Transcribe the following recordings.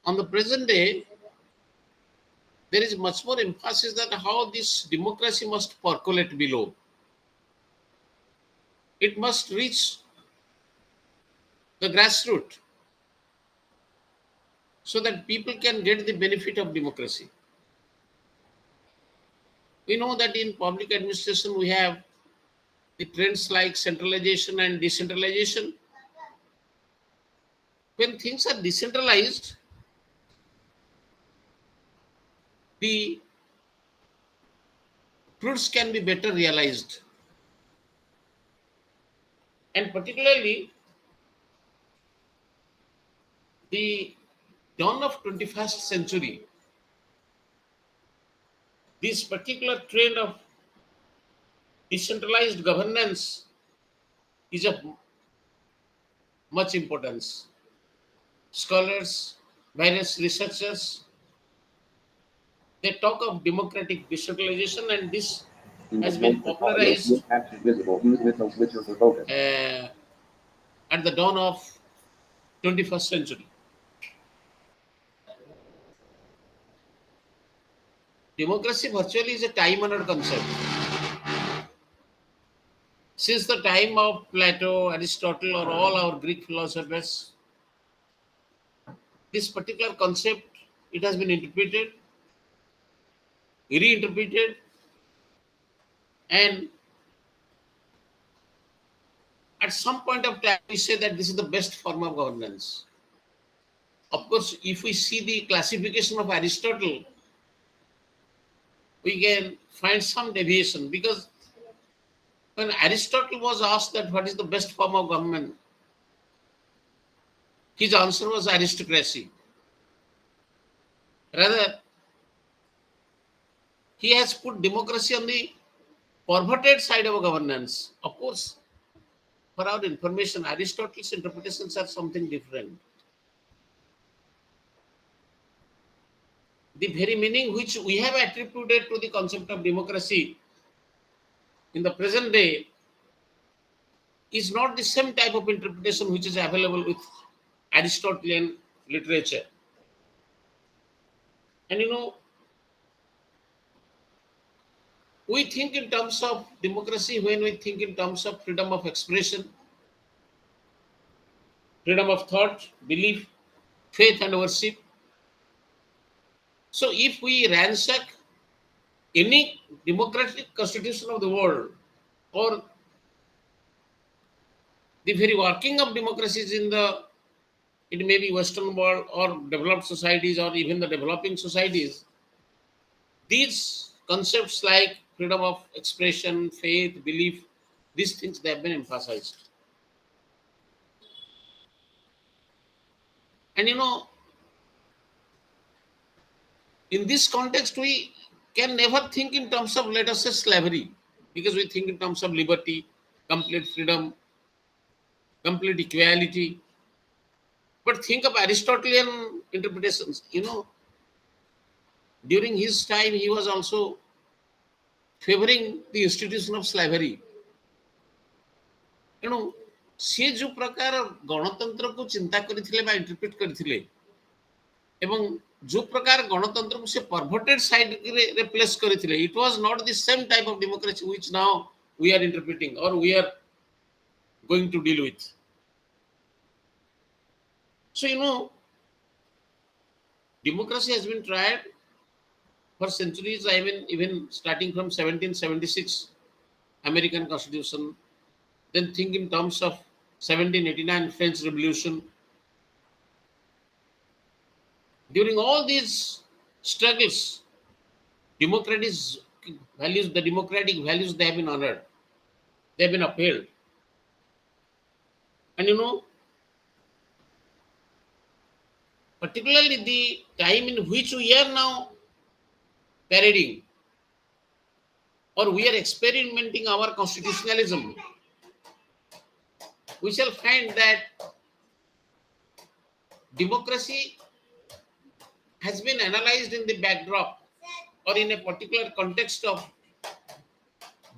On the present day, there is much more emphasis that how this democracy must percolate below. It must reach the grassroots so that people can get the benefit of democracy. We know that in public administration we have the trends like centralization and decentralization. When things are decentralized, the truths can be better realized. And particularly the dawn of 21st century, this particular trend of decentralized governance is of much importance. Scholars, various researchers, they talk of democratic decentralization, and this has been popularized at the dawn of 21st century. Democracy virtually is a time-honored concept. Since the time of Plato, Aristotle, or all our Greek philosophers, this particular concept, it has been interpreted, reinterpreted, and at some point of time we say that this is the best form of governance. Of course, if we see the classification of Aristotle, we can find some deviation, because when Aristotle was asked that what is the best form of government, his answer was aristocracy. Rather, he has put democracy on the perverted side of governance. Of course, for our information, Aristotle's interpretations are something different. The very meaning which we have attributed to the concept of democracy in the present day is not the same type of interpretation which is available with Aristotelian literature. And we think in terms of democracy when we think in terms of freedom of expression, freedom of thought, belief, faith, and worship. So if we ransack any democratic constitution of the world, or the very working of democracies in the, it may be Western world or developed societies or even the developing societies, these concepts like freedom of expression, faith, belief, these things, they have been emphasized. And in this context, we can never think in terms of, let us say, slavery, because we think in terms of liberty, complete freedom, complete equality. But think of Aristotelian interpretations. During his time, he was also favoring the institution of slavery. ସେ जो प्रकार गणतंत्र को चिंता करथिले बा interpret करथिले, एवं जो प्रकार गणतंत्र को से परवर्टेड साइड रे रिप्लेस करथिले, it was not the same type of democracy which now we are interpreting और we are going to deal with. So democracy has been tried for centuries. I mean, even starting from 1776 American Constitution, then think in terms of 1789 French Revolution. During all these struggles, democratic values, they have been honored. They have been upheld. And particularly the time in which we are now parading, or we are experimenting our constitutionalism, we shall find that democracy has been analyzed in the backdrop or in a particular context of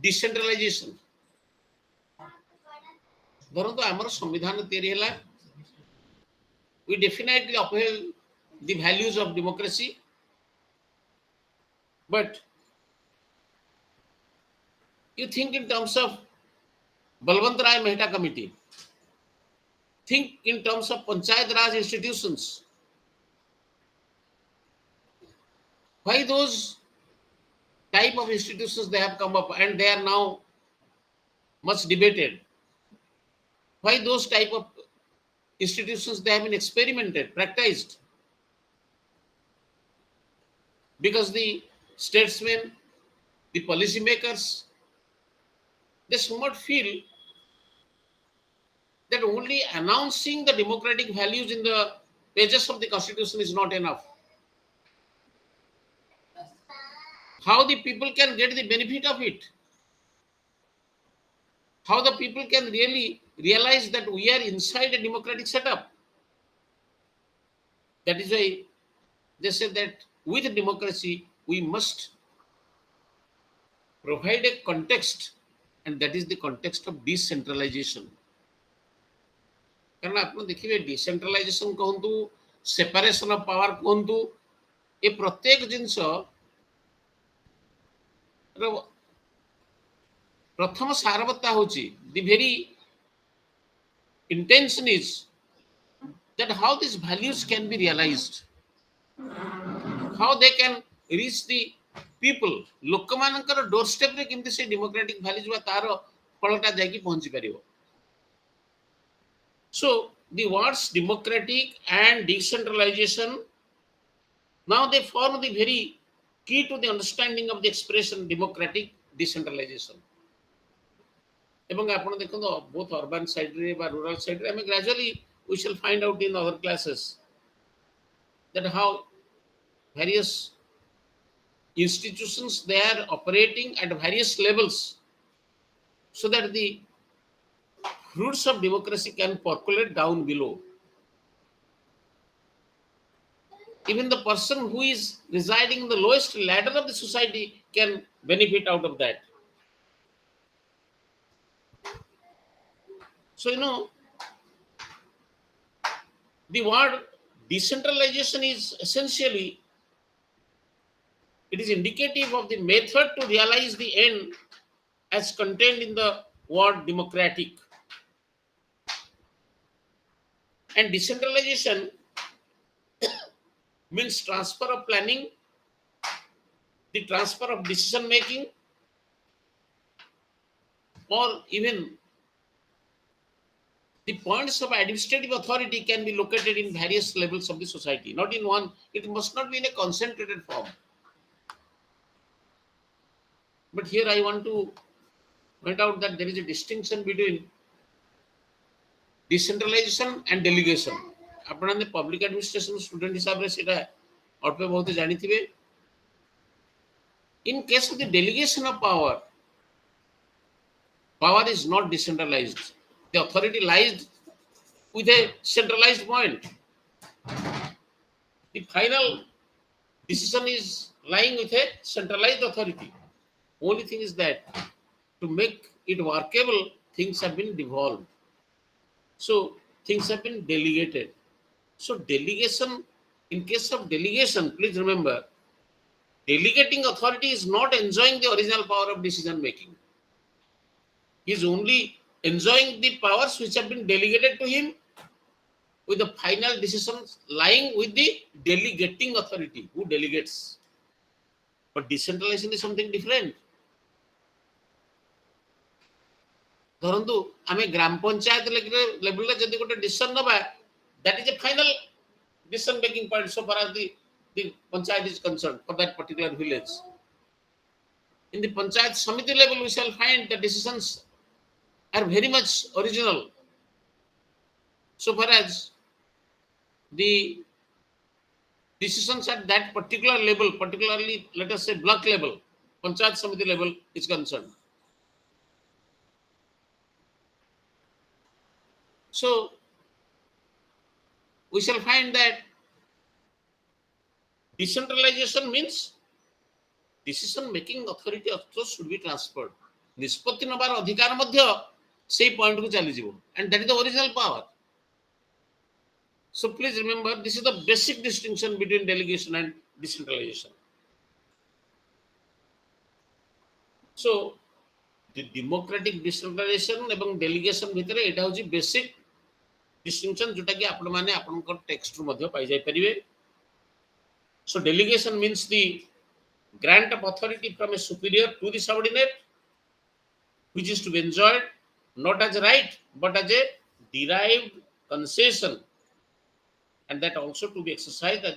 decentralization. धरतु आमर संविधान तैयारी है, we definitely upheld the values of democracy. But you think in terms of Balwant Rai Mehta Committee, think in terms of Panchayat Raj institutions. Why those type of institutions they have come up and they are now much debated? Why those type of institutions they have been experimented, practiced? Because the statesmen, the policymakers, they somewhat feel that only announcing the democratic values in the pages of the constitution is not enough. How the people can get the benefit of it? How the people can really realize that we are inside a democratic setup? That is why they say that with democracy, we must provide a context, and that is the context of decentralization. କାରଣ ଆପଣ ଦେଖିବେ ଡିସେଣ୍ଟ୍ରାଲାଇଜେସନ କୁହନ୍ତୁ, separation of power କୁହନ୍ତୁ, ଏ ପ୍ରତ୍ୟେକ ଜିନିଷ ପ୍ରଥମ ସାରବତ୍ତା ହେଉଛି the very intention is that how these values can be realized, how they can reach the people, ଲୋକମାନଙ୍କର ଡୋର ଷ୍ଟେପରେ କେମିତି ସେ ଡେମୋକ୍ରାଟିକ ଭ୍ୟାଲ୍ୟୁଜ ବା ତାର ଫଳଟା ଯାଇକି ପହଞ୍ଚି ପାରିବ. So the words democratic and decentralization, now they form the very key to the understanding of the expression democratic decentralization. এবং ଆପଣ ଦେଖନ୍ତୁ both urban side ରେ ବା rural side ରେ ଆମେ gradually we shall find out in other classes that how various institutions they are operating at various levels so that the fruits of democracy can percolate down below. Even the person who is residing in the lowest ladder of the society can benefit out of that. So, the word decentralization is essentially, it is indicative of the method to realize the end as contained in the word democratic. And decentralization means transfer of planning, the transfer of decision making, or even the points of administrative authority can be located in various levels of the society, not in one. It must not be in a concentrated form. But here I want to point out that there is a distinction between decentralization and delegation. आपने public administration student हिसाब से सेटा अल्प बहुत जानिथिबे. In case of the delegation of power, power is not decentralized. The authority lies with a centralized point. The final decision is lying with a centralized authority. Only thing is that to make it workable, things have been devolved. So things have been delegated. So delegation, in case of delegation, please remember, delegating authority is not enjoying the original power of decision making. He is only enjoying the powers which have been delegated to him, with the final decisions lying with the delegating authority who delegates. But decentralization is something different. ଧରନ୍ତୁ ଆମେ ଗ୍ରାମ ପଞ୍ଚାୟତ ଲେଭେଲରେ ଯଦି ଗୋଟେ decision ନବା, that is a final decision making point so far as the panchayat is concerned for that particular village. In the panchayat samiti level, we shall find the decisions are very much original so far as the decisions at that particular level, particularly let us say block level, panchayat samiti level is concerned. So we shall find that decentralization means decision making authority also should be transferred. निष्पत्ति नबार अधिकार मध्य सेही point को चली जीवो, and that is the original power. So please remember, this is the basic distinction between delegation and decentralization. So the democratic decentralization and delegation भितर एटा होची basic distinction जोटा कि आपण माने आपनकर टेक्स्ट रु मध्ये पाई जाय परिबे. So delegation means the grant of authority from a superior to the subordinate, which is to be enjoyed not as a right but as a derived concession, and that also to be exercised at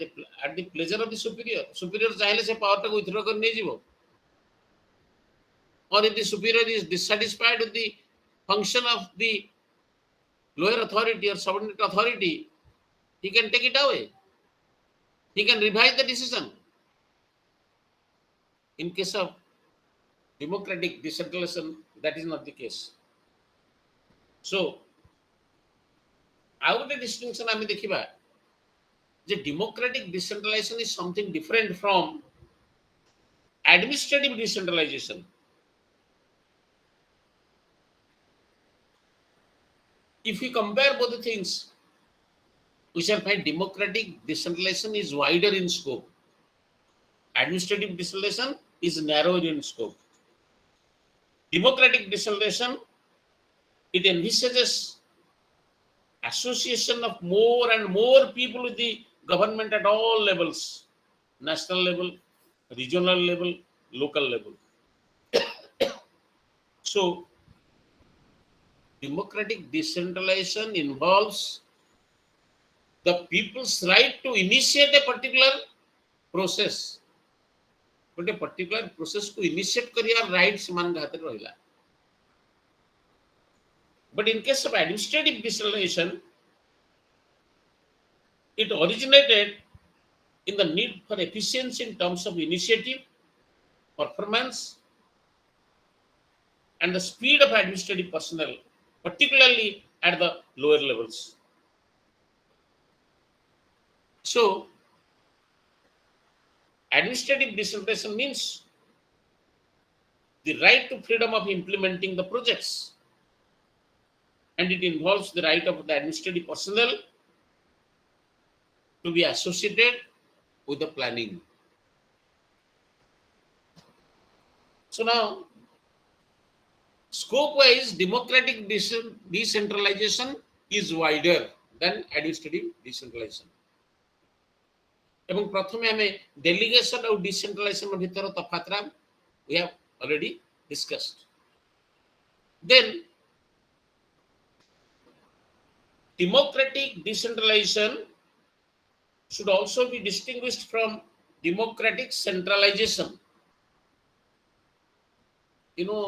the pleasure of the superior. Superior चाहिले से power टाको withdraw कर नै जीवो, or if the superior is dissatisfied with the function of the lower authority or subordinate authority, he can take it away. He can revise the decision. In case of democratic decentralization, that is not the case. So, out of distinction आम देखा democratic decentralization is something different from administrative decentralization. If we compare both the things, we shall find democratic decentralization is wider in scope. Administrative decentralization is narrower in scope. Democratic decentralization, it envisages association of more and more people with the government at all levels, national level, regional level, local level. So, democratic decentralization involves the people's right to initiate a particular process. But a particular process to initiate career rights man hatere rahila. But in case of administrative decentralization, it originated in the need for efficiency in terms of initiative, performance, and the speed of administrative personnel, particularly at the lower levels. So, administrative decentralization means the right to freedom of implementing the projects, and it involves the right of the administrative personnel to be associated with the planning. So now, scope-wise, democratic decentralization is wider than administrative decentralization. এবং প্রথমে আমি delegation और decentralization ভিতর তফাৎরা we have already discussed. Then democratic decentralization should also be distinguished from democratic centralization. You know,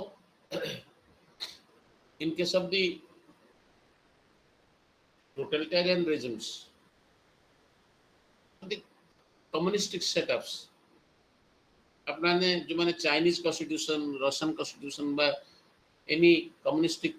in case of the totalitarian regimes, the communistic setups, अपने जो माने Chinese constitution, Russian constitution बा any communistic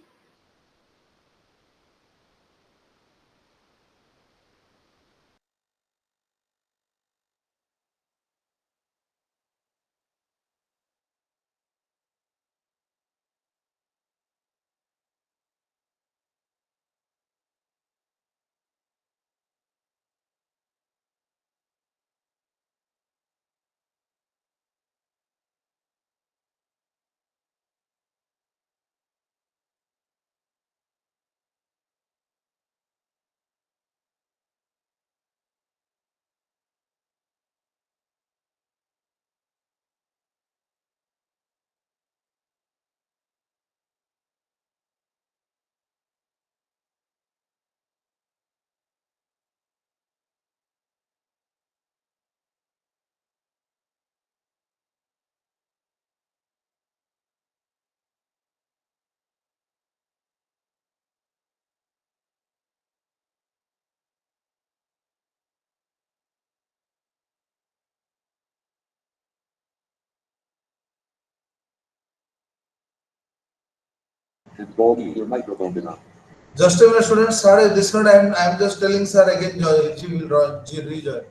Bob, your microphone did not. Just a minute, students. Sir, this note I am just telling sir again. She will rejoin.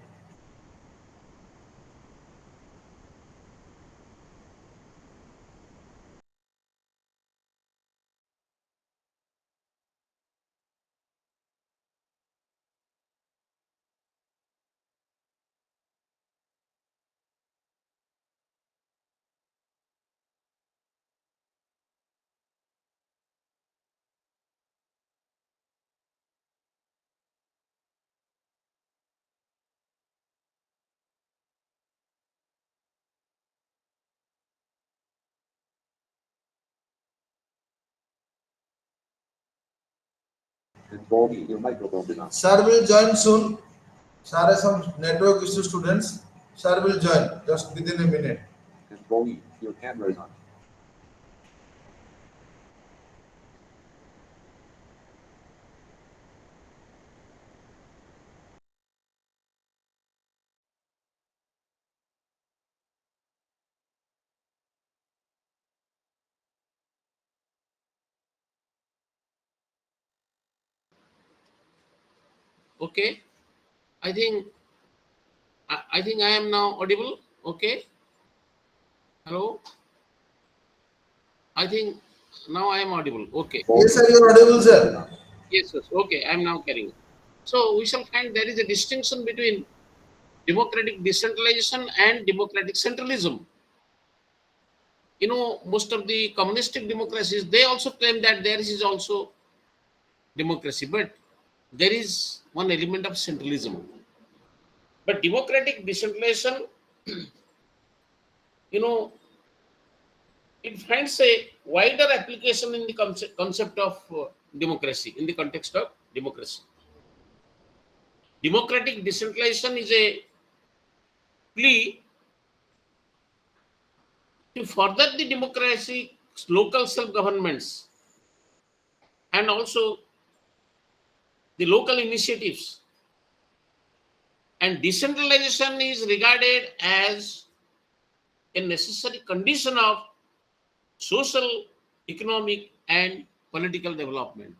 Sir will join soon. Sir has some network issue, students. Sir will join just within a minute. Your camera is on. Okay, I think I think I am now audible. Okay, hello. I think now I am audible. Okay. Yes, sir, you are audible, sir. Yes, yes. Okay, I am now carrying. So we shall find there is a distinction between democratic decentralization and democratic centralism. Most of the communistic democracies, they also claim that there is also democracy, but there is one element of centralism. But democratic decentralization, you know, it finds a wider application in the concept of democracy, in the context of democracy. Democratic decentralization is a plea to further the democracy, local self-governments, and also the local initiatives. And decentralization is regarded as a necessary condition of social, economic, and political development.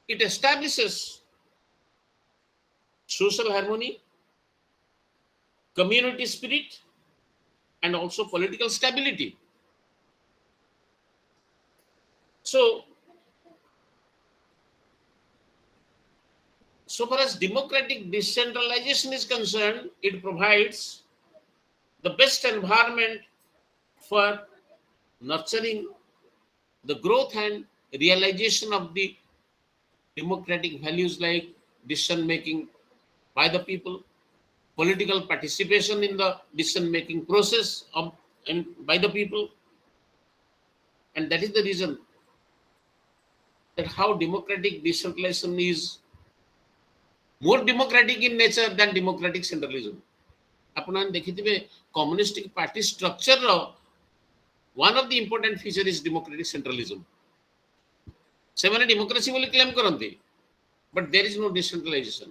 It establishes social harmony, community spirit, and also political stability. So, so far as democratic decentralization is concerned, it provides the best environment for nurturing the growth and realization of the democratic values like decision making by the people, political participation in the decision making process of and by the people, and that is the reason that how democratic decentralization is more democratic in nature than democratic centralism. ଆପଣ ଦେଖିଥିବେ communistic party ଷ୍ଟ୍ରକ୍ଚରର one of the important feature is democratic centralism. ସେମାନେ democracy ବୋଲି claim କରନ୍ତି, but there is no decentralization.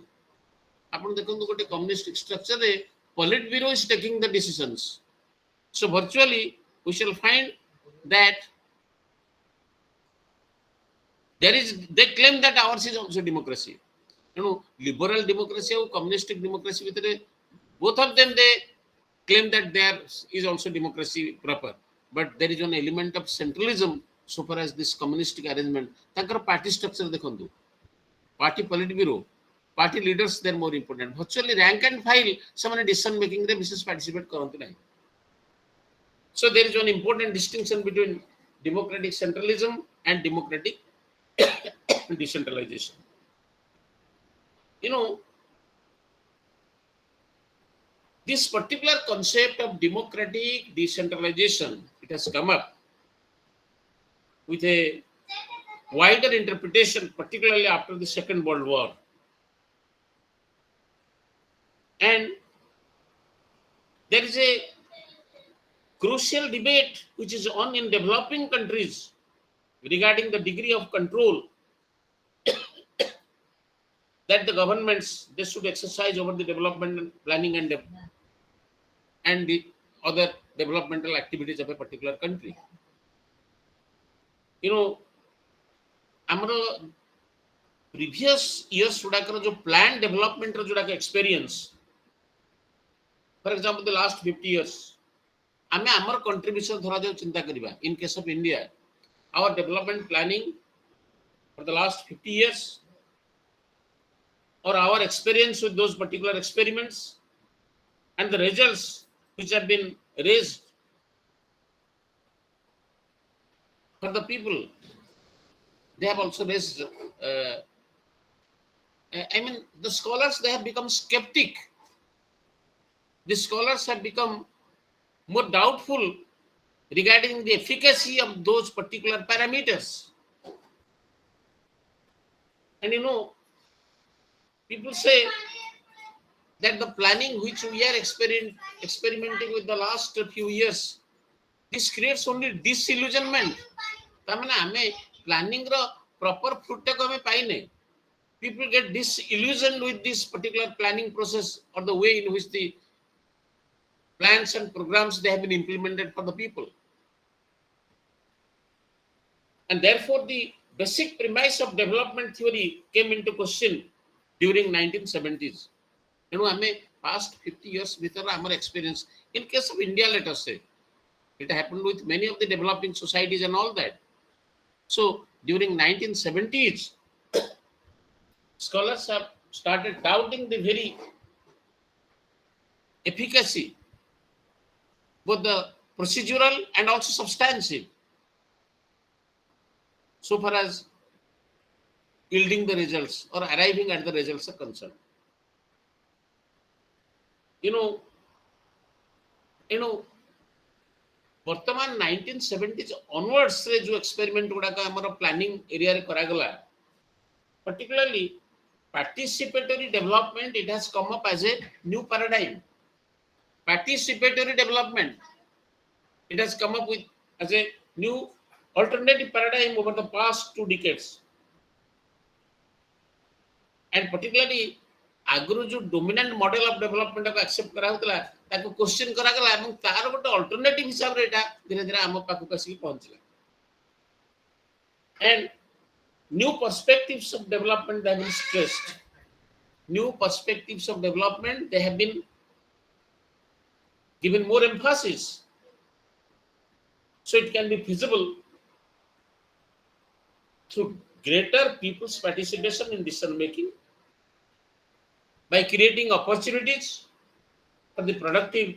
ଆପଣ ଦେଖନ୍ତୁ ଗୋଟେ communistic ଷ୍ଟ୍ରକ୍ଚରରେ politburo is taking the decisions. So virtually we shall find that they claim that ours is also democracy. Liberal democracy or communistic democracy ଭିତରେ both of them they claim that there is also democracy proper, but there is an element of centralism so far as this communistic arrangement. ତାଙ୍କର party structure ଦେଖନ୍ତୁ, party polite bureau, party leaders they are more important. Virtually rank and file ସେମାନେ decision making ରେ ବିଶେଷ participate କରନ୍ତି ନାହିଁ. So there is one important distinction between democratic centralism and democratic decentralization. This particular concept of democratic decentralization, it has come up with a wider interpretation, particularly after the Second World War. And there is a crucial debate which is on in developing countries regarding the degree of control that the governments they should exercise over the development and planning and the other developmental activities of a particular country. ଆମର previous years ଗୁଡାକର ଯୋଉ plan development ର ଯୋଉଡାକ experience, for example the last 50 years, ଆମେ ଆମର contribution ଧରାଯାଉ ଚିନ୍ତା କରିବା. In case of India, our development planning for the last 50 years or our experience with those particular experiments and the results which have been raised for the people, they have also raised the scholars they have become skeptic. The scholars have become more doubtful regarding the efficacy of those particular parameters. And people say that the planning which we are experimenting with the last few years, this creates only disillusionment. तामने आमे planning रो proper fruit को हमें पाइने. People get disillusioned with this particular planning process or the way in which the plans and programs they have been implemented for the people. And therefore, the basic premise of development theory came into question during 1970s. Past 50 years with our experience. In case of India, let us say, it happened with many of the developing societies and all that. So during 1970s, scholars have started doubting the very efficacy, both the procedural and also substantive, so far as yielding the results or arriving at the results are concerned. वर्तमान 1970s onwards रे जो experiment गुड़ा का हमारा planning area रे करा गला, particularly participatory development, it has come up as a new paradigm. Participatory development, it has come up with as a new alternative paradigm over the past 2 decades. And particularly आगुरु जो dominant model of development को accept करा होतला ताको question करा गला एवं तार गोटे अल्टरनेटिव हिसाब रे एटा धीरे धीरे हम पाखु कसी पहुंचला. And new perspectives of development have been stressed. New perspectives of development, they have been given more emphasis, so it can be feasible through greater people's participation in decision making, by creating opportunities for the productive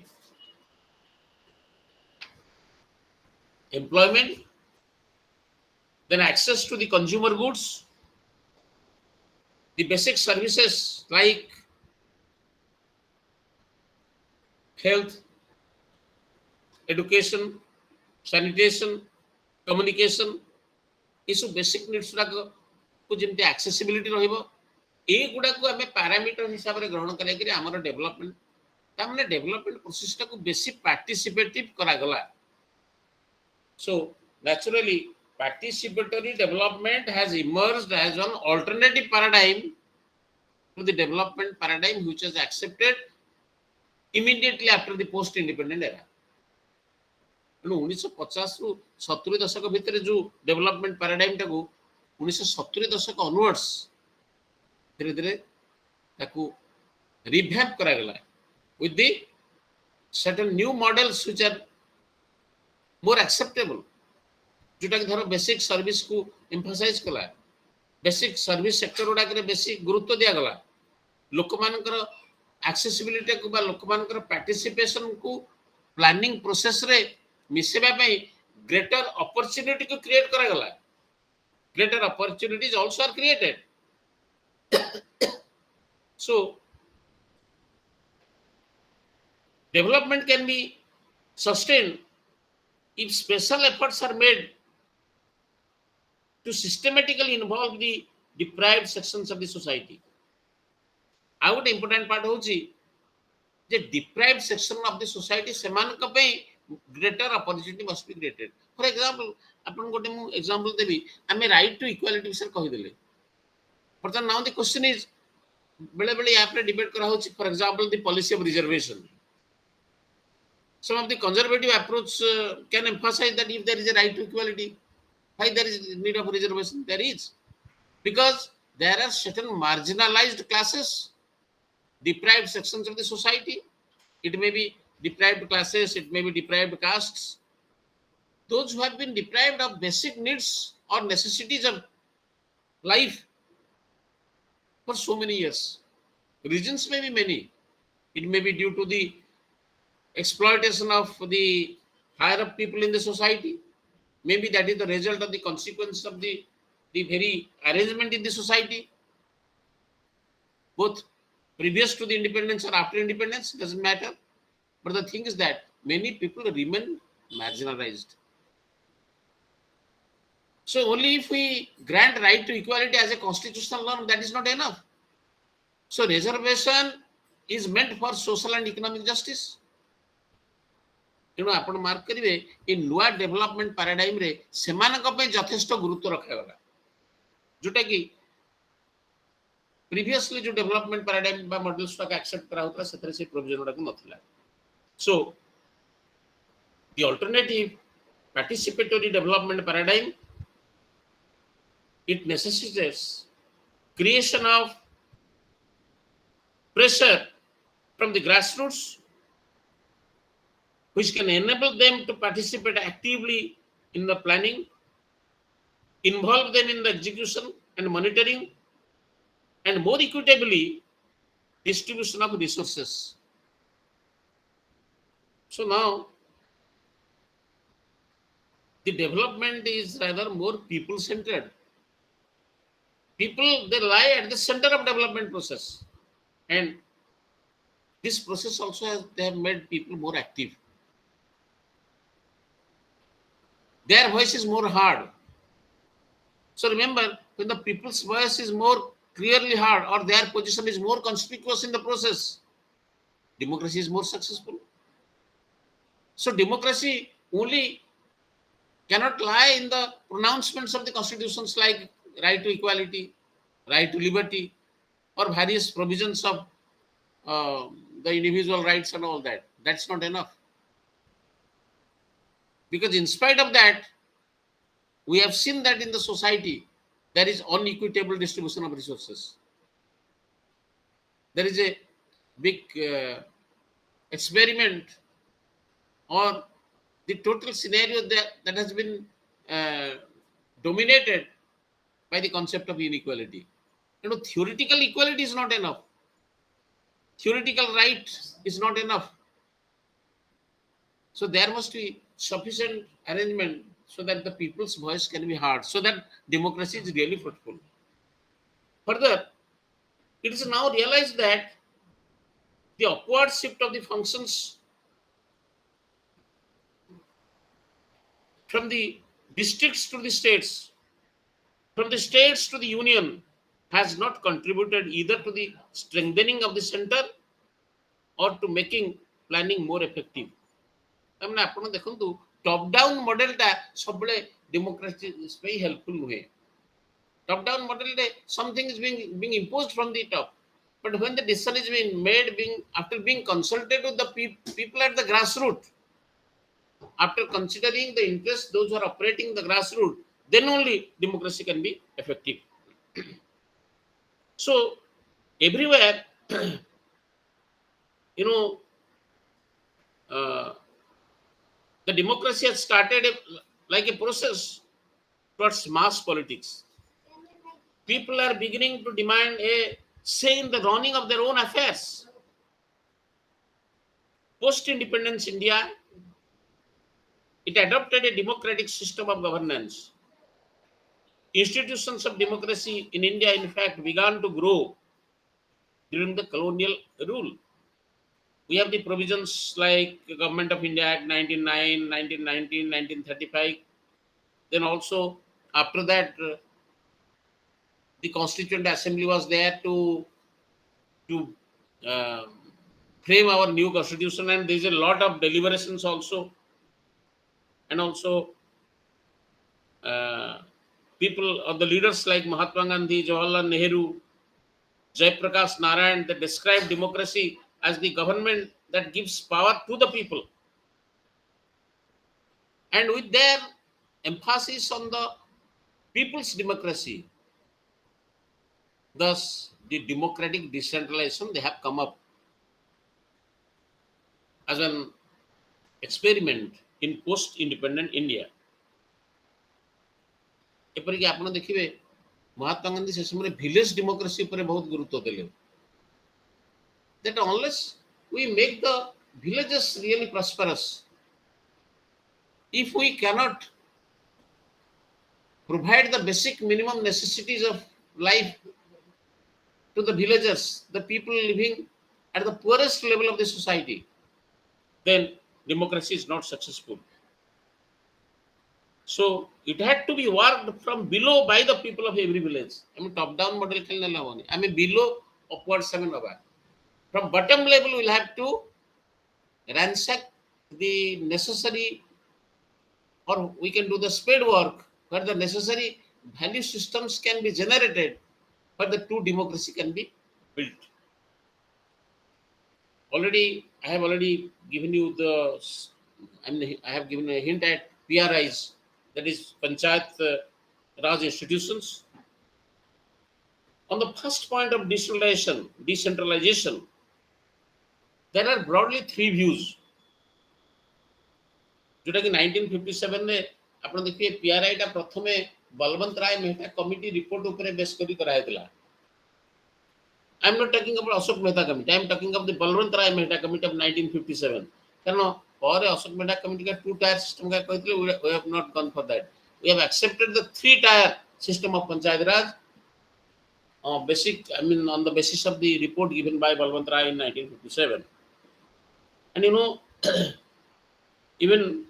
employment, then access to the consumer goods, the basic services like health, education, sanitation, communication, इस basic needs को जिमते accessibility रहिबो, ए गुडा को हमें parameter हिसाब रे ग्रहण करै कि हमर डेवलपमेंट तामने डेवलपमेंट प्रोसेस को बेसी पार्टिसिपेटिव करा गला. So naturally participatory development has emerged as an alternative paradigm to the development paradigm which was accepted immediately after the post independent era. 1950 रु 70 दशक भितर जो डेवलपमेंट पैराडाइम टाको 1970 दशक ऑनवर्ड्स धीरे धीरे ताको रिवैम्प करा गला with the certain new models which are more acceptable, जोटा कि धरो बेसिक सर्विस को एम्फसाइज कला, बेसिक सर्विस सेक्टर उडा करे बेसिक गुरुत्व दिया गला, लोक मानकर एक्सेसिबिलिटी को बा लोक मानकर पार्टिसिपेशन को प्लानिंग प्रोसेस रे मिसेबा पई ग्रेटर अपॉर्चुनिटी को क्रिएट करा गला. Greater opportunities also are created. So development can be sustained if special efforts are made to systematically involve the deprived sections of the society. आ गोटे important part होची जे deprived section of the society सेमान कपे greater opportunity must be created. For example, अपन गोटे मु example देबी, हमें right to equality विषय कहि देले. But now the question is, बेले बेले यहाँ पे debate करा होची, for example, the policy of reservation. Some of the conservative approach can emphasize that if there is a right to equality, why there is need of reservation? There is, because there are certain marginalized classes, deprived sections of the society. It may be deprived classes, it may be deprived castes. Those who have been deprived of basic needs or necessities of life for so many years. Reasons may be many. It may be due to the exploitation of the higher up people in the society. Maybe that is the result of the consequence of the very arrangement in the society, both previous to the independence or after independence, doesn't matter. But the thing is that many people remain marginalized. So only if we grant right to equality as a constitutional norm, that is not enough. So reservation is meant for social and economic justice. ତେଣୁ ଆପଣ mark କରିବେ ଏ ନୂଆ development ପାରାଡାଇମରେ ସେମାନଙ୍କ ପାଇଁ ଯଥେଷ୍ଟ ଗୁରୁତ୍ୱ ରଖାଗଲା, ଯୋଉଟା କି ପ୍ରିଭିୟସଲି ଯୋଉ ଡେଭଲପମେଣ୍ଟ ପାରାଡାଇମ ବା ମଡେଲ୍ସ ଟାକୁ ଆକ୍ସେପ୍ଟ କରାଉଥିଲା ସେଥିରେ ସେ ପ୍ରୋଭିଜନ ଗୁଡାକ ନଥିଲା. So the alternative participatory development paradigm, it necessitates creation of pressure from the grassroots which can enable them to participate actively in the planning, involve them in the execution and monitoring, and more equitably distribution of resources. So now the development is rather more people centered. People, they lie at the center of development process, and this process also has, they have made people more active. Their voice is more heard. So remember, when the people's voice is more clearly heard or their position is more conspicuous in the process, democracy is more successful. So democracy only cannot lie in the pronouncements of the constitutions like right to equality, right to liberty, or various provisions of the individual rights and all that. That's not enough. Because in spite of that, we have seen that in the society, there is unequitable distribution of resources. There is a big experiment or the total scenario that has been dominated by the concept of inequality. You know, theoretical equality is not enough. Theoretical right is not enough. So there must be sufficient arrangement so that the people's voice can be heard, so that democracy is really fruitful. Further, it is now realized that the upward shift of the functions from the districts to the states, from the states to the union, has not contributed either to the strengthening of the center or to making planning more effective. तामने आपण देखंतु top down model टा सबले democracy पे helpful हुए. Top down model रे something is being imposed from the top, but when the decision is being made, after being consulted with the people at the grassroots, after considering the interests those who are operating the grassroots, then only democracy can be effective. So everywhere, you know, the democracy has started like a process towards mass politics. People are beginning to demand a say in the running of their own affairs. Post-independence India, it adopted a democratic system of governance. Institutions of democracy in India, in fact, began to grow during the colonial rule. We have the provisions like Government of India Act 1909, 1919, 1935. Then also after that, the Constituent Assembly was there to frame our new constitution, and there is a lot of deliberations also, and also people or the leaders like Mahatma Gandhi, Jawaharlal Nehru, Jayaprakash Narayan, they describe democracy as the government that gives power to the people, and with their emphasis on the people's democracy, thus the democratic decentralization they have come up as an experiment in post-independent India. एपरिक आपण देखिबे महात्मा गांधी से समय village democracy पर बहुत गुरुत्व देले, that unless we make the villages really prosperous, if we cannot provide the basic minimum necessities of life to the villagers, the people living at the poorest level of the society, then democracy is not successful. So it had to be worked from below by the people of every village. I mean, top-down model खेलने लगा नहीं. I mean, below, upwards से में लगा. From bottom level, we'll have to ransack the necessary, or we can do the spade work where the necessary value systems can be generated, where the true democracy can be built. I have already given you I have given a hint at PRIs, that is Panchayat Raj institutions. On the first point of decentralization, there are broadly three views. जोटा कि 1957 में आपण देखिए PRI टा प्रथमे Balwant Rai Mehta committee report ऊपर base करी करायतला. I am not talking about Ashok Mehta committee. I am talking of the Balwant Rai Mehta committee of 1957. कारण और Ashok Mehta committee का two tier system का कहते we have not gone for that. We have accepted the three tier system of Panchayat Raj. On the basis of the report given by Balwant Rai in 1957. And even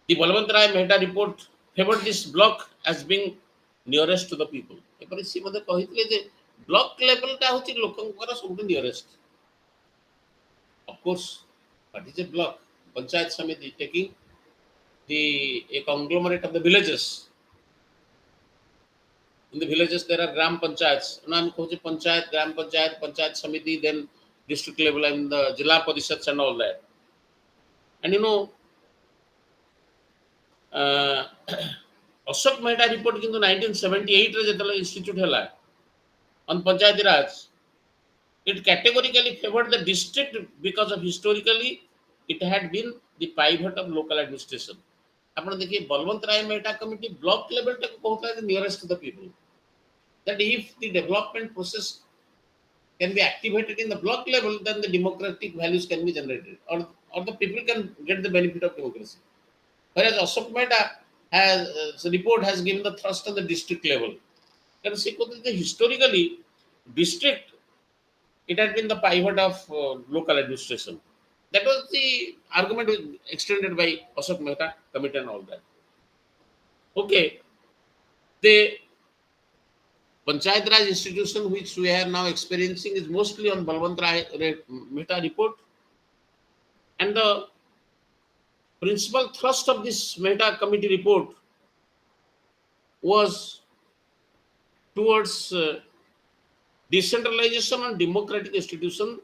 the Balwant Rai Mehta report favored this block as being nearest to the people. एपरि सी मते कहितले जे block level टा होची लोकंकर सबटु nearest. Of course, what is a block? Panchayat Samiti taking a conglomerate of the villages. In the villages there are gram panchayats. And I'm calling panchayat, gram panchayat, panchayat samiti, then district level and the Jilla Parishads and all that. And Ashok Mehta report in 1978 रे institute hela on Panchayat Raj. It categorically favored the district because of historically it had been the pivot of local administration. आपण देखिए Balwant Rai Mehta committee block level तक पहुंचा है nearest to the people. That if the development process can be activated in the block level, then the democratic values can be generated, or the people can get the benefit of democracy. Whereas Ashok Mehta the report has given the thrust on the district level. Because historically, district, it had been the pivot of local administration. That was the argument extended by Ashok Mehta committee and all that. Okay, the Panchayat Raj institution which we are now experiencing is mostly on Balwant Rai Mehta report, and the principal thrust of this Mehta committee report was towards decentralization and democratic institution,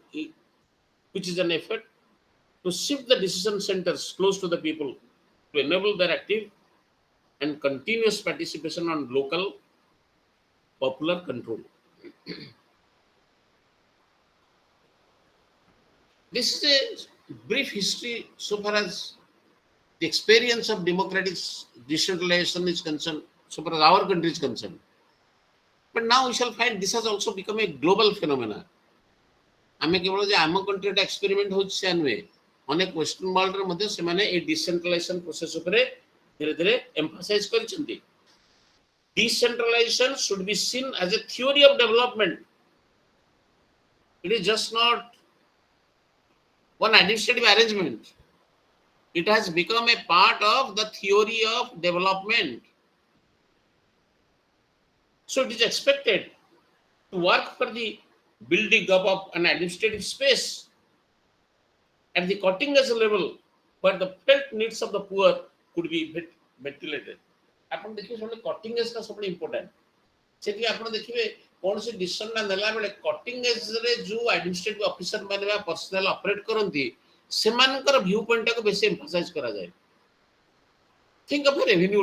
which is an effort to shift the decision centers close to the people to enable their active and continuous participation on local popular control. This is a brief history so far as the experience of democratic decentralization is concerned, so far as our country is concerned. But now we shall find this has also become a global phenomena. आमे केवल जे आम country टा experiment होछ से अनवे अनेक western world रे मध्ये से माने ए डिसेंट्रलाइजेशन प्रोसेस ऊपर धीरे धीरे emphasise करछन्ती. Decentralization should be seen as a theory of development. It is just not one administrative arrangement. It has become a part of the theory of development. So it is expected to work for the building up of an administrative space at the cutting edge level where the felt needs of the poor could be ventilated. आपण देखिए सबले cutting edge का सबले important सेठी आपण देखिबे कोन से decision ना नेला बेले कटिंग एज रे जो एडमिनिस्ट्रेटिव ऑफिसर माने बा पर्सनल ऑपरेट करंती सेमानकर व्यू पॉइंट को बेसी एम्फसाइज करा जाय. Think of a revenue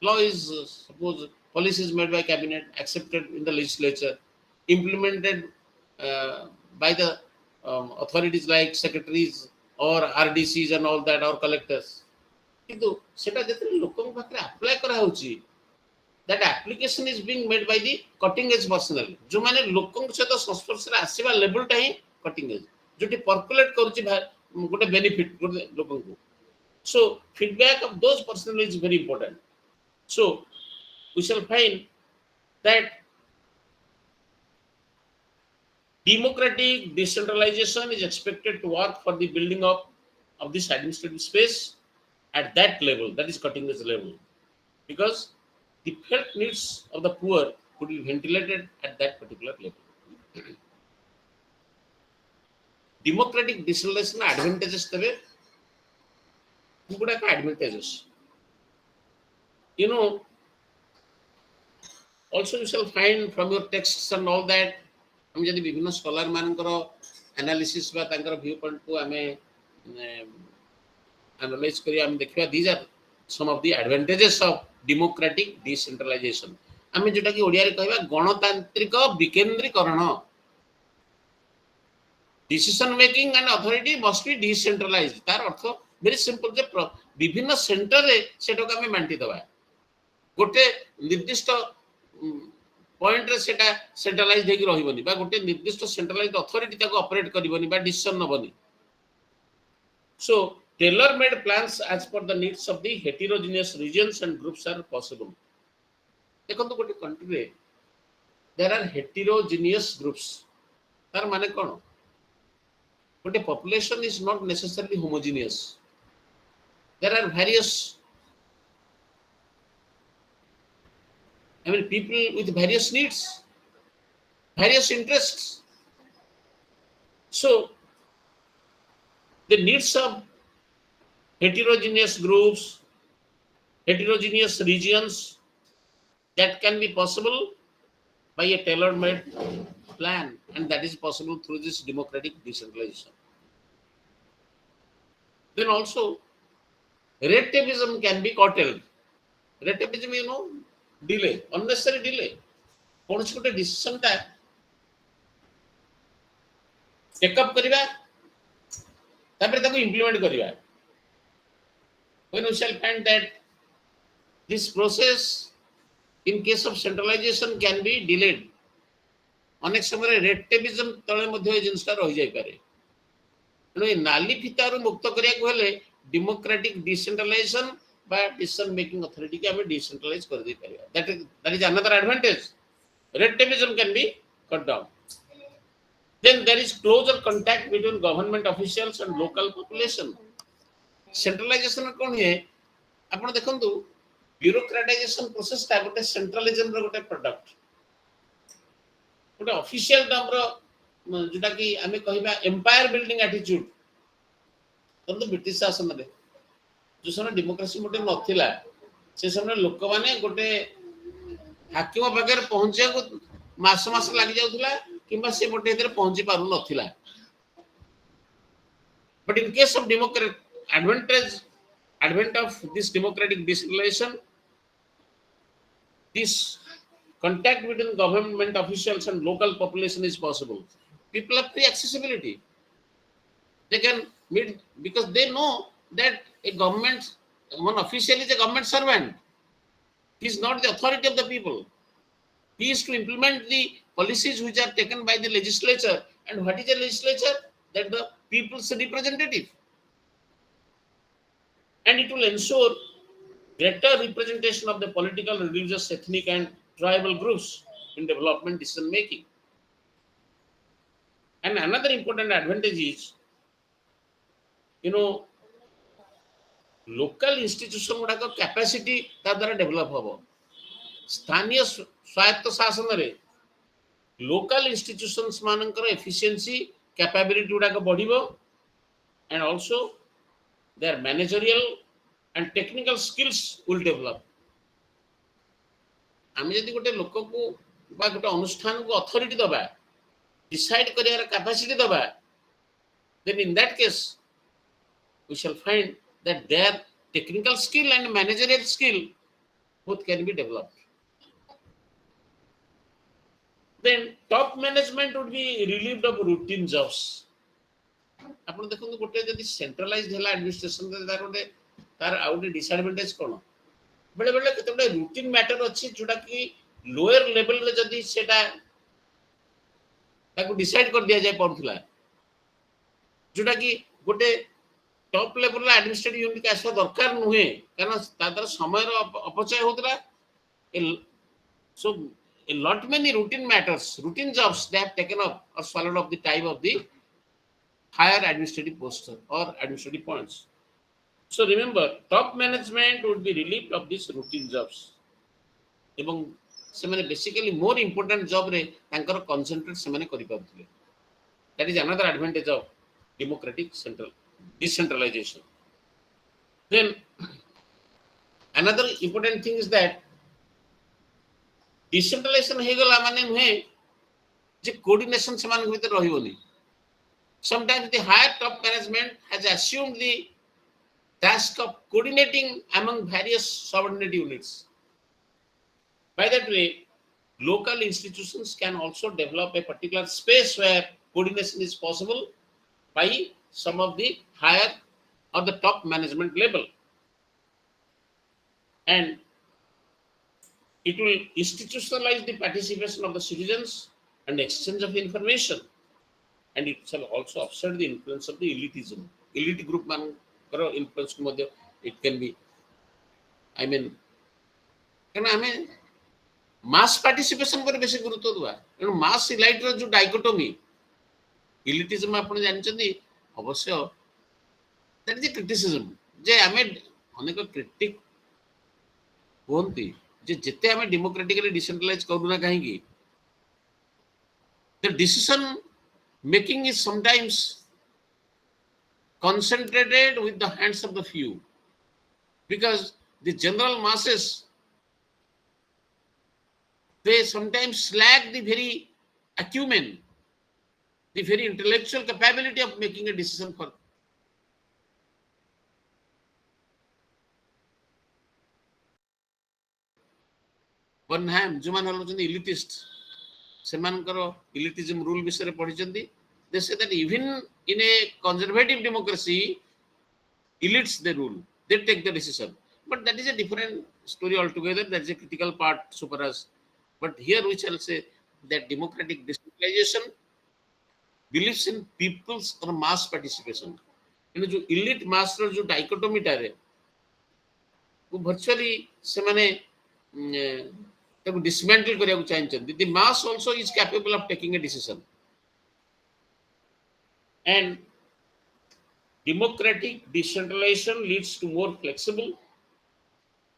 law is suppose policies made by cabinet, accepted in the legislature, implemented by the authorities like secretaries or RDCs and all that, or collectors. किंतु सेटा जतरे लोकन पाखरे apply करा होची, that application is being made by the cutting edge personnel जो माने लोकन सहित संस्पर्श रे आसीबा लेवल टा ही कटिंग एज जोटी पर्कुलेट करूची गोटे बेनिफिट गोटे लोकन को. So feedback of those personnel is very important. So we shall find that democratic decentralization is expected to work for the building up of this administrative space at that level, that is cutting edge level, because the felt needs of the poor could be ventilated at that particular level. Democratic decentralization advantages tebe guda ka advantages, you know, also you shall find from your texts and all that. हम जदि विभिन्न scholar मानकर analysis बा तांकर view point को हमें analyse करी हम देखिबा these are some of the advantages of democratic decentralisation. हमें जोटा कि ओडिया रे कहबा गणतांत्रिक विकेंद्रीकरण. Decision making and authority must be decentralised. तार अर्थ वेरी सिंपल जे विभिन्न सेंटर रे सेटा को हमें बांटी दबा. गोटे निर्दिष्ट पॉइंट रे सेटा सेंट्रलाइज्ड हेकि रहिबनी बा गोटे निर्दिष्ट सेंट्रलाइज्ड अथॉरिटी ताको ऑपरेट करिबनी बा डिसीजन नबनी. So tailor made plans as per the needs of the heterogeneous regions and groups are possible. देखंतु गोटे कंट्री रे देयर आर हेटेरोजेनियस ग्रुप्स. तार माने कोन? गोटे population is not necessarily homogeneous. There are various, I mean, people with various needs, various interests. So, the needs of heterogeneous groups, heterogeneous regions, that can be possible by a tailor-made plan, and that is possible through this democratic decentralization. Then also, red tapeism can be curtailed. Red tapeism, you know, delay, unnecessary delay. कौन सी गोटे decision टा take up करिबा तापर ताको implement करिबा. when we shall find that this process in case of centralization can be delayed. अनेक समय red tapism तळे मध्ये जिनसटा रहि जाय पारे. ए नाली फितारु मुक्त करिया को हेले democratic decentralisation by decision making authority के हमें decentralize कर दे पारिबा. That is another advantage. Red tapeism can be cut down. Then there is closer contact between government officials and local population. Centralization कौन है? आपण देखंतु bureaucratization process ता गोटे centralism रो गोटे product. गोटे official term रो जोटा कि हमें कहिबा empire building attitude. तो ब्रिटिश शासन रे जो समय डेमोक्रेसी मोटे नथिला से समय लोक माने गोटे हाकिम बगैर पहुंचे को मास मास लागि जाउथला किबा से मोटे इधर पहुंची पारु नथिला. But in case of democrat advent of this democratic decentralization, this contact between government officials and local population is possible. People have free accessibility. They can meet because they know that a government, one official is a government servant. He is not the authority of the people. He is to implement the policies which are taken by the legislature. And what is the legislature? That the people's representative. And it will ensure greater representation of the political, religious, ethnic and tribal groups in development decision making. And another important advantage is, local institution गुड़ाक capacity द्वारा develop हम. स्थानीय स्वायत्त शासन रे local institutions मानकर efficiency capability गुड़ाक बढ़िबो and also their managerial and technical skills will develop. आम जदि गोटे लोक को बा गोटे अनुष्ठान को अथॉरिटी दबा डिसाइड करियार कैपेसिटी दबा, then in that case we shall find that their technical skill and managerial skill both can be developed. Then top management would be relieved of routine jobs. आपण देखो गोटे जदि सेंट्रलाइज्ड हैला administration तार गोटे तार out disadvantage कोन बेले बेले केते गोटे रूटीन मैटर अछि जोटा कि लोअर लेवल रे जदि सेटा ताको डिसाइड कर दिया जाय पड़थला, जोटा कि गोटे टॉप लेवल रे एडमिनिस्ट्रेटिव यूनिट के आसा दरकार नुहे कारण तादर समय रो अपचय होतला. So a lot many routine matters, routine jobs they have taken up or swallowed up the time of the higher administrative posts or administrative points. So remember, top management would be relieved of these routine jobs. ଏବଂ ସେମାନେ basically ମୋର important ଜବ୍ରେ ତାଙ୍କର concentrate ସେମାନେ କରିପାରୁଥିଲେ. That is another advantage of democratic central decentralization. Then another important thing is that decentralization ହେଇଗଲା ମାନେ ନୁହେଁ ଯେ coordination ସେମାନଙ୍କ ଭିତରେ ରହିବନି. Sometimes the higher top management has assumed the task of coordinating among various subordinate units. By that way, local institutions can also develop a particular space where coordination is possible by some of the higher or the top management level. And it will institutionalize the participation of the citizens and exchange of information. And it shall also offset the influence of the elitism. Elite group ମାନଙ୍କର influence କୁ ମଧ୍ୟ it can be, I mean, କାରଣ ଆମେ ମାସ୍ participation ଉପରେ ବେଶୀ ଗୁରୁତ୍ୱ ଦେବା. ତେଣୁ ମାସ୍ ଇଲାଇଟ୍ର ଯୋଉ ଡାଇକୋଟୋମି ଇଲିଟିଜମ ଆପଣ ଜାଣିଛନ୍ତି ଅବଶ୍ୟ ଦ୍ୟାଟ୍ ଇଜ ଏ କ୍ରିଟିସିଜମ ଯେ ଆମେ ଅନେକ କ୍ରିଟିକ କୁହନ୍ତି ଯେ ଯେତେ ଆମେ ଡେମୋକ୍ରାଟିକାଲି ଡିସେଣ୍ଟ୍ରାଲାଇଜ କରୁନା କାହିଁକି ଦ decision making is sometimes concentrated with the hands of the few because the general masses they sometimes lack the very acumen, the very intellectual capability of making a decision for Burnham ଯୋଉମାନେ ହେଉଛନ୍ତି ଇଲିଟିଷ୍ଟ ସେମାନଙ୍କର ଇଲିଟିଜମ rule ବିଷୟରେ ପଢିଛନ୍ତି. They say that even in a conservative democracy elites they rule, they take the decision, but that is a different story altogether. That is a critical part super as. But here we shall say that democratic decentralization believes in people's or mass participation. You know, elite mass ର ଯୋଉ dichotomy ଟାରେ virtually ସେମାନେ ତାକୁ dismantle କରିବାକୁ ଚାହିଁଛନ୍ତି. The mass also is capable of taking a decision. And democratic decentralization leads to more flexible,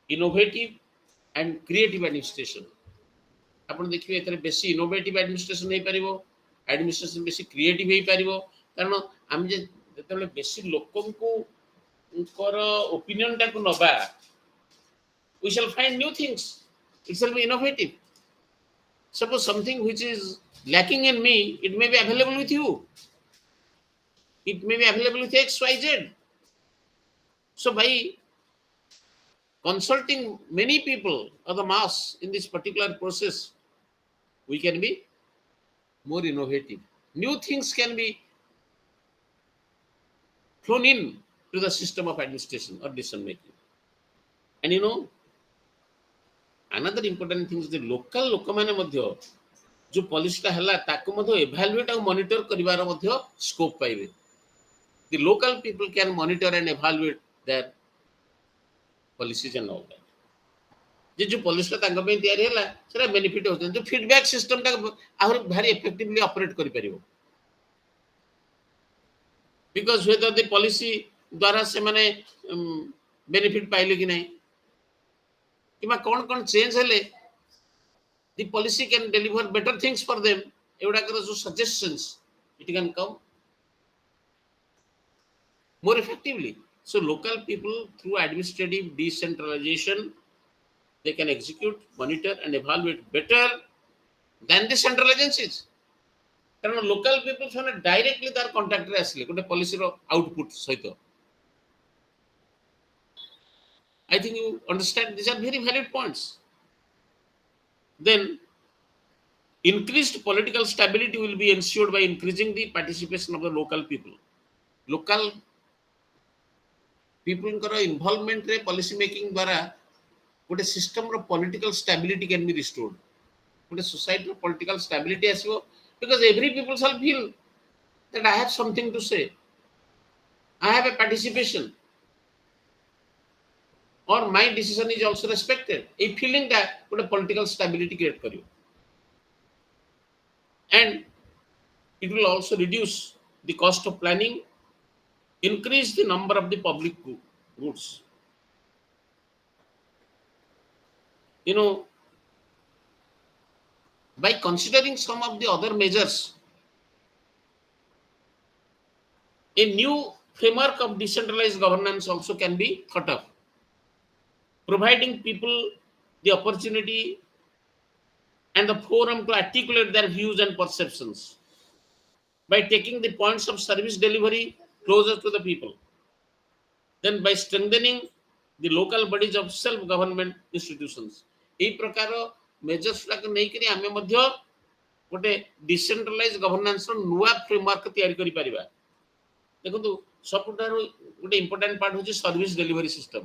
innovative and creative administration. ଆପଣ ଦେଖିବେ ଏଥିରେ ବେଶୀ ଇନୋଭେଟିଭ ଆଡମିନିଷ୍ଟ୍ରେସନ ହେଇପାରିବ, ଆଡମିନିଷ୍ଟ୍ରେସନ ବେଶୀ କ୍ରିଏଟିଭ ହେଇପାରିବ. କାରଣ ଆମେ ଯେତେବେଳେ ବେଶୀ ଲୋକଙ୍କର ଓପିନିଅନଟାକୁ ନବା we shall find new things. It shall be innovative. Suppose something which is lacking in me, it may be available with you. It may be available with XYZ. So by consulting many people or the mass in this particular process, we can be more innovative. New things can be thrown in to the system of administration or decision making. And you know, another important thing is the local ଲୋକମାନେ ମଧ୍ୟ ଯୋଉ ପଲିସିଟା ହେଲା ତାକୁ ମଧ୍ୟ evaluate ଆଉ monitor କରିବାର ମଧ୍ୟ scope ପାଇବେ. The local people can monitor and evaluate their policies and all that. ଯେ ଯୋଉ ପଲିସିଟା ତାଙ୍କ ପାଇଁ ତିଆରି ହେଲା ସେଟା ବେନିଫିଟ ହଉଛନ୍ତି. ଯୋଉ ଫିଡବ୍ୟାକ୍ ସିଷ୍ଟମଟା ଆହୁରି ଭାରି ଏଫେକ୍ଟିଭଲି ଅପରେଟ କରିପାରିବ. ବିକଜ ହୁଏତ ଦି ପଲିସି ଦ୍ୱାରା ସେମାନେ ବେନିଫିଟ ପାଇଲେ କି ନାହିଁ କିମ୍ବା କ'ଣ କ'ଣ ଚେଞ୍ଜ ହେଲେ the policy can deliver better things for them ଏଗୁଡ଼ାକର ଯୋଉ suggestions it can come more effectively. So local people through administrative decentralization they can execute, monitor and evaluate better than the central agencies. କାରଣ local people ସେମାନେ directly ତାର କଣ୍ଟାକ୍ଟରେ ଆସିଲେ ଗୋଟେ ପଲିସିର output ସହିତ. I think you understand these are very valid points. Then increased political stability will be ensured by increasing the participation of the local people. Local peopleଙ୍କର ଇନଭଲଭମେଣ୍ଟରେ policy making ଦ୍ୱାରା ଗୋଟେ ସିଷ୍ଟମର political stability can be restored. ଗୋଟେ ସୋସାଇଟିର political stability ଆସିବ because every people shall feel that I have something to say, I have a participation or my decision is also respected. A feeling that ଗୋଟେ political stability create କରିବ. And it will also reduce the cost of planning, increase the number of the public goods. You know, by considering some of the other measures, a new framework of decentralized governance also can be thought of, providing people the opportunity and the forum to articulate their views and perceptions by taking the points of service delivery closer to the people, then by strengthening the local bodies of self government institutions. এই ପ୍ରକାର measures ଟାକୁ ନେଇକରି ଆମେ ମଧ୍ୟ ଗୋଟେ ଡିସେଣ୍ଟ୍ରାଲାଇଜ governance ର ନୂଆ framework ତିଆରି କରିପାରିବା। ଦେଖନ୍ତୁ ସବୁଠାରୁ ଗୋଟେ ଇମ୍ପୋର୍ଟାଣ୍ଟ ପାର୍ଟ ହେଉଛି ସର୍ଭିସ ଡେଲିଭରି ସିଷ୍ଟମ।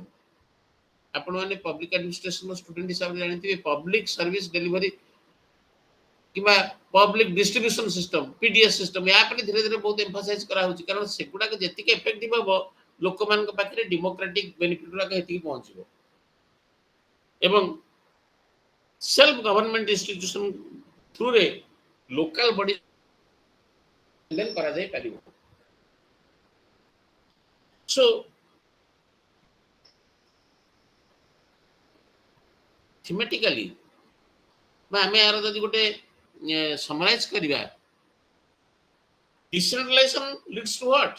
ଆପଣମାନେ ପବ୍ଲିକ ଆଡମିନିଷ୍ଟ୍ରେସନ ଷ୍ଟୁଡେଣ୍ଟ ହିସାବରେ ଜାଣିଥିବେ ପବ୍ଲିକ ସର୍ଭିସ ଡେଲିଭରି କିମ୍ବା public distribution system PDS system ୟା ଉପରେ ଧୀରେ ଧୀରେ ବହୁତ ଏମ୍ଫାସାଇଜ କରାହେଉଛି, କାରଣ ସେଗୁଡାକ ଯେତିକି ଏଫେକ୍ଟିଭ ହବ ଲୋକମାନଙ୍କ ପାଖରେ ଡେମୋକ୍ରାଟିକ ବେନିଫିଟ ଗୁଡାକ ହେତିକି ପହଞ୍ଚିବ ଏବଂ ସେଲ୍ଫ ଗଭର୍ଣ୍ଣମେଣ୍ଟ ଇନଷ୍ଟିଟ୍ୟୁସନ ଥ୍ରୁରେ ଲୋକାଲ ବଡି କରାଯାଇ ପାରିବ। ସୋ ଥିମେଟିକାଲି ବା ଆମେ ଏହାର ଯଦି ଗୋଟେ ସମରାଇଜ କରିବା, decentralization leads to what?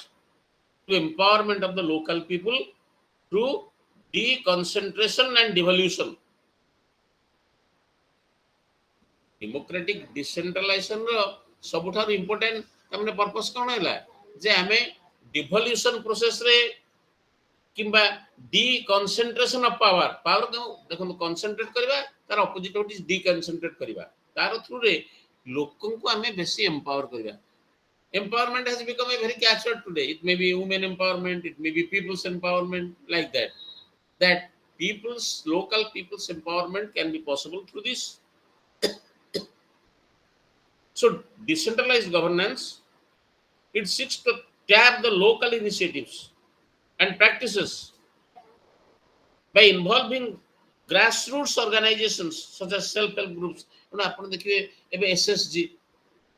To empowerment of the local people through deconcentration and devolution. Democratic decentralization ର ସବୁଠାରୁ ଇମ୍ପୋର୍ଟାଣ୍ଟ ତାମାନେ ପର୍ପସ୍ କ'ଣ ହେଲା ଯେ ଆମେ devolution process ରେ କିମ୍ବା deconcentration of power ଦେଖନ୍ତୁ କନସେଣ୍ଟ୍ରେଟ କରିବା, ତାର ଅପୋଜିଟ ହେଉଛି deconcentrate କରିବା, ତାର ଥ୍ରୁରେ ଲୋକଙ୍କୁ ଆମେ ବେଶୀ ଏମ୍ପାୱାର କରିବା। Empowerment has become a very catchword today. It may be women empowerment, it may be people's empowerment, like that. That local people's empowerment can be possible through this. So, decentralized governance, it seeks to tap the local initiatives and practices by involving grassroots organizations such as self-help groups. You know, ଆପଣ ଦେଖିବେ ଏବେ SSG,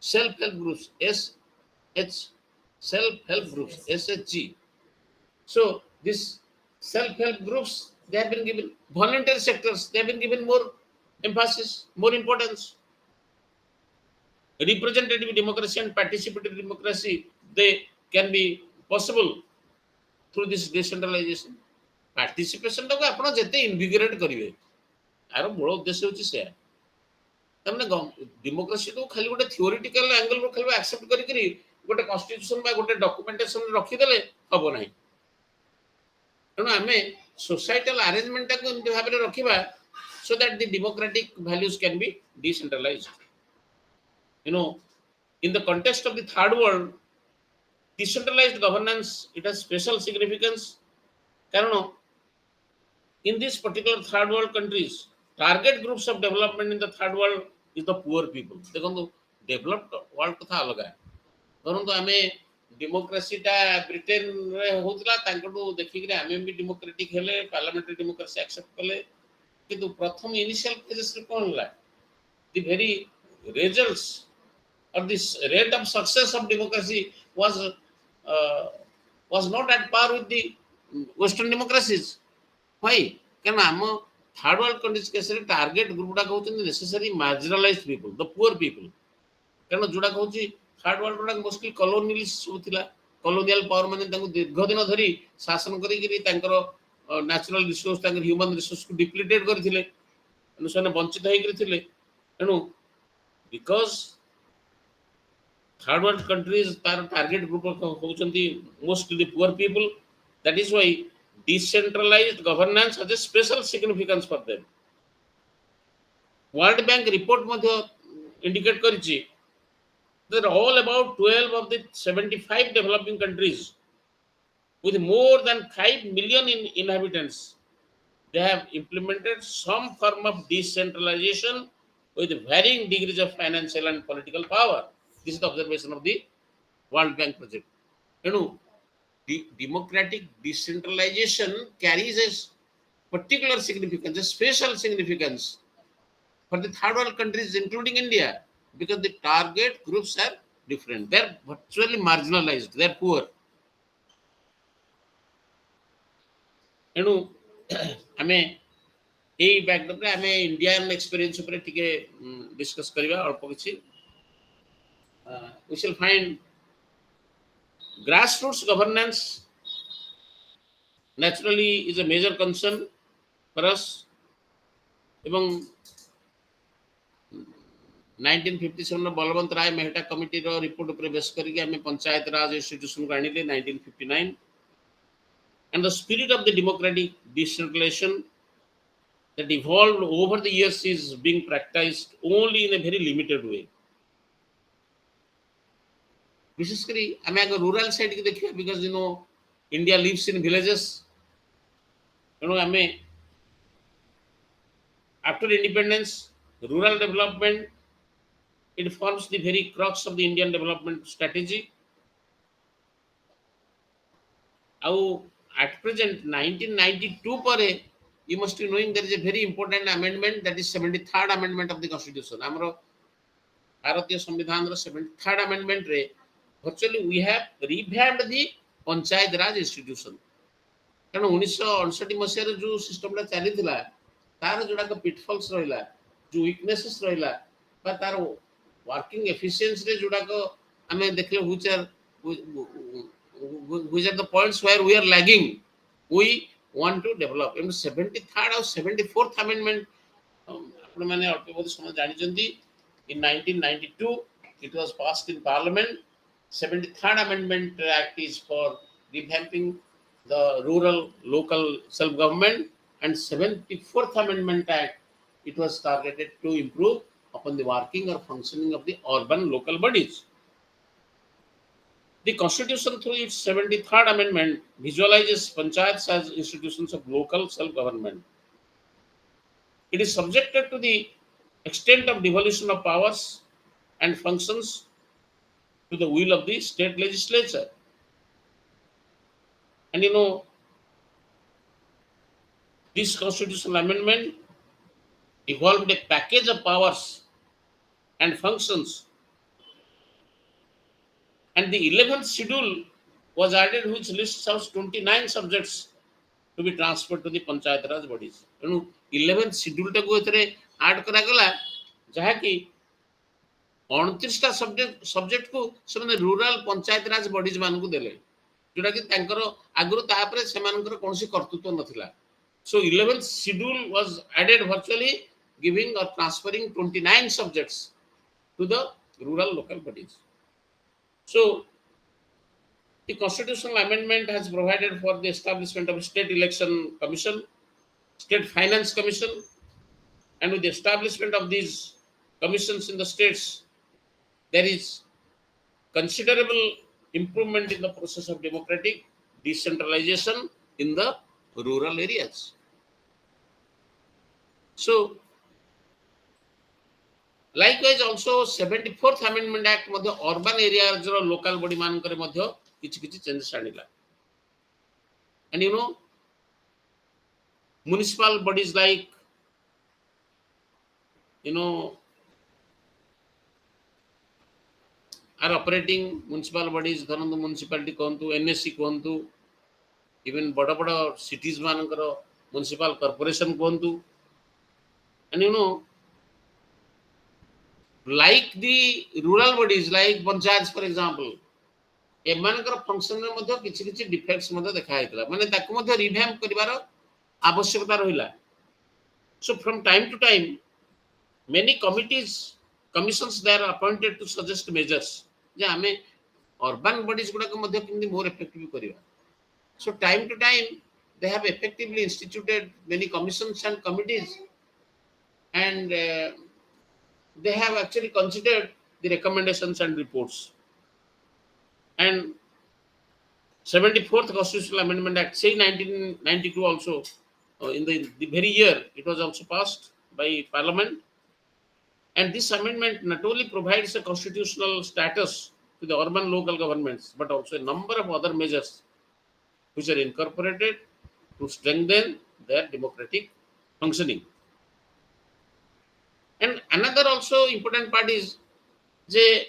self-help groups, self-help groups, SHG. So these self-help groups, they have been given voluntary sectors, they have been given more emphasis, more importance. Representative democracy and participatory democracy, they can be possible through this decentralization. Participation टाको आपण जते invigorate करिवे, आरो मूल उद्देश्य होची से तमने डेमोक्रेसी को खाली गोटे थियोरेटिकल एंगल रो खाली एक्सेप्ट करी गोटे कॉन्स्टिट्यूशन बा गोटे डॉक्यूमेंटेशन रखी देले हबो नाही। तेणु आमे सोसाइटल अरेंजमेंट टाको इनते भाबरे रखिबा so that the democratic values can be decentralized. You know, in the context of the third world, decentralized governance, it has special significance. Karan in this particular third world countries, target groups of development in the third world is the poor people. देखो developed world कथा अलग है। परंतु आमे democracy टा Britain रे होतला तांकटू देखि कि आमे भी डेमोक्रेटिक हेले, पार्लियामेंट्री डेमोक्रेसी एक्सेप्ट कले, किंतु प्रथम इनिशियल फेजेस रे कोन होला, the very results or this rate of success of democracy was not at par with the western democracies. Why? Because आम third world countries केस रे टारगेट ग्रुप डा कहउछन necessary marginalised people, the poor people, कारण जोडा कहउछि third world रा mostly colonialist सब थिला, कॉलोनियल पावर माने तांको दीर्घ दिन धरी शासन करी कि तांकर नेचुरल रिसोर्स तांकर ह्यूमन रिसोर्स को डिप्लीटेड करथिले, अनुसार वंचित होई करथिले। तेनु बिकॉज़ third world countries तार टारगेट ग्रुप कहउछन्ती mostly the poor people, that is why decentralized governance has a special significance for them. World Bank report madhya indicate karichi that all about 12 of the 75 developing countries with more than 5 million inhabitants, they have implemented some form of decentralization with varying degrees of financial and political power. This is the observation of the World Bank project. You know, democratic decentralization carries a particular significance, a special significance for the third world countries, including India, because the target groups are different. They are virtually marginalized. They are poor. एणु आमे एई backdrop रे आमे Indian experience ऊपर टिके discuss करबा अल्प किछि we shall find grassroots governance naturally is a major concern for us এবং 1957 Balwant Rai Mehta committee रो report ऊपर बेस करके हमें पंचायत राज इंस्टीट्यूशन को आनिले 1959 and the spirit of the democratic decentralization that evolved over the years is being practiced only in a very limited way. विशेष करी हमें अगर rural side की देखिए because you know India lives in villages. You know हमें after independence rural development it forms the very crux of the Indian development strategy. At present 1992 pare you must be knowing there is a very important amendment that is 73rd amendment of the constitution. Amro Bharatiya Samvidhan ro 73rd amendment re virtually we have revamped the panchayat raj institution. कारण 1968 मसीह जो system चली तार जोड़ा pitfalls रहा जो weaknesses रहा तार working efficiency जोड़ा आम देखले which are the points where we are lagging we want to develop. And 73rd और 74th amendment आपण माने अल्प बहुत समय जानि जंती in 1992 it was passed in parliament. 73rd amendment act is for revamping the rural local self government, and 74th amendment act it was targeted to improve upon the working or functioning of the urban local bodies. The constitution through its 73rd amendment visualizes panchayats as institutions of local self government. It is subjected to the extent of devolution of powers and functions to the will of the state legislature. And you know, this constitutional amendment evolved a package of powers and functions, and the 11th schedule was added which lists out 29 subjects to be transferred to the panchayat raj bodies. You know, 11th schedule ta ko etere add kara gala jaha ki 29 टा subject को से rural panchayat राज bodies मान को देले जोटा कि तांकर आगुर तापरे सेमानकर कोनसी कर्तृत्व नथिला. So 11th schedule was added virtually giving or transferring 29 subjects to the rural local bodies. So the constitutional amendment has provided for the establishment of state election commission, state finance commission, and with the establishment of these commissions in the states there is considerable improvement in the process of democratic decentralization in the rural areas. So likewise also 74th amendment act madhya urban areas ro local body मान करे madhya किछि changes आनिला. And you know municipal bodies like you know are operating municipal bodies धरंतु municipality कहंतु NSC कहंतु even बड़ा बड़ा cities मानकर municipal corporation कहंतु. And you know like the rural bodies like panchayats for example एमानकर function रे मध्ये किछि defects मध्ये देखा हैतला माने ताकु मध्ये रिवैम्प करिवार आवश्यकता रहिला. So from time to time many commissions they are appointed to suggest measures जे हमें urban bodies गुडा को मध्ये किंदी more effective करिवा. So time to time they have effectively instituted many commissions and committees, and they have actually considered the recommendations and reports. And 74th constitutional amendment act say 1992 also in the very year it was also passed by parliament. And this amendment not only provides a constitutional status to the urban local governments, but also a number of other measures which are incorporated to strengthen their democratic functioning. And another also important part is the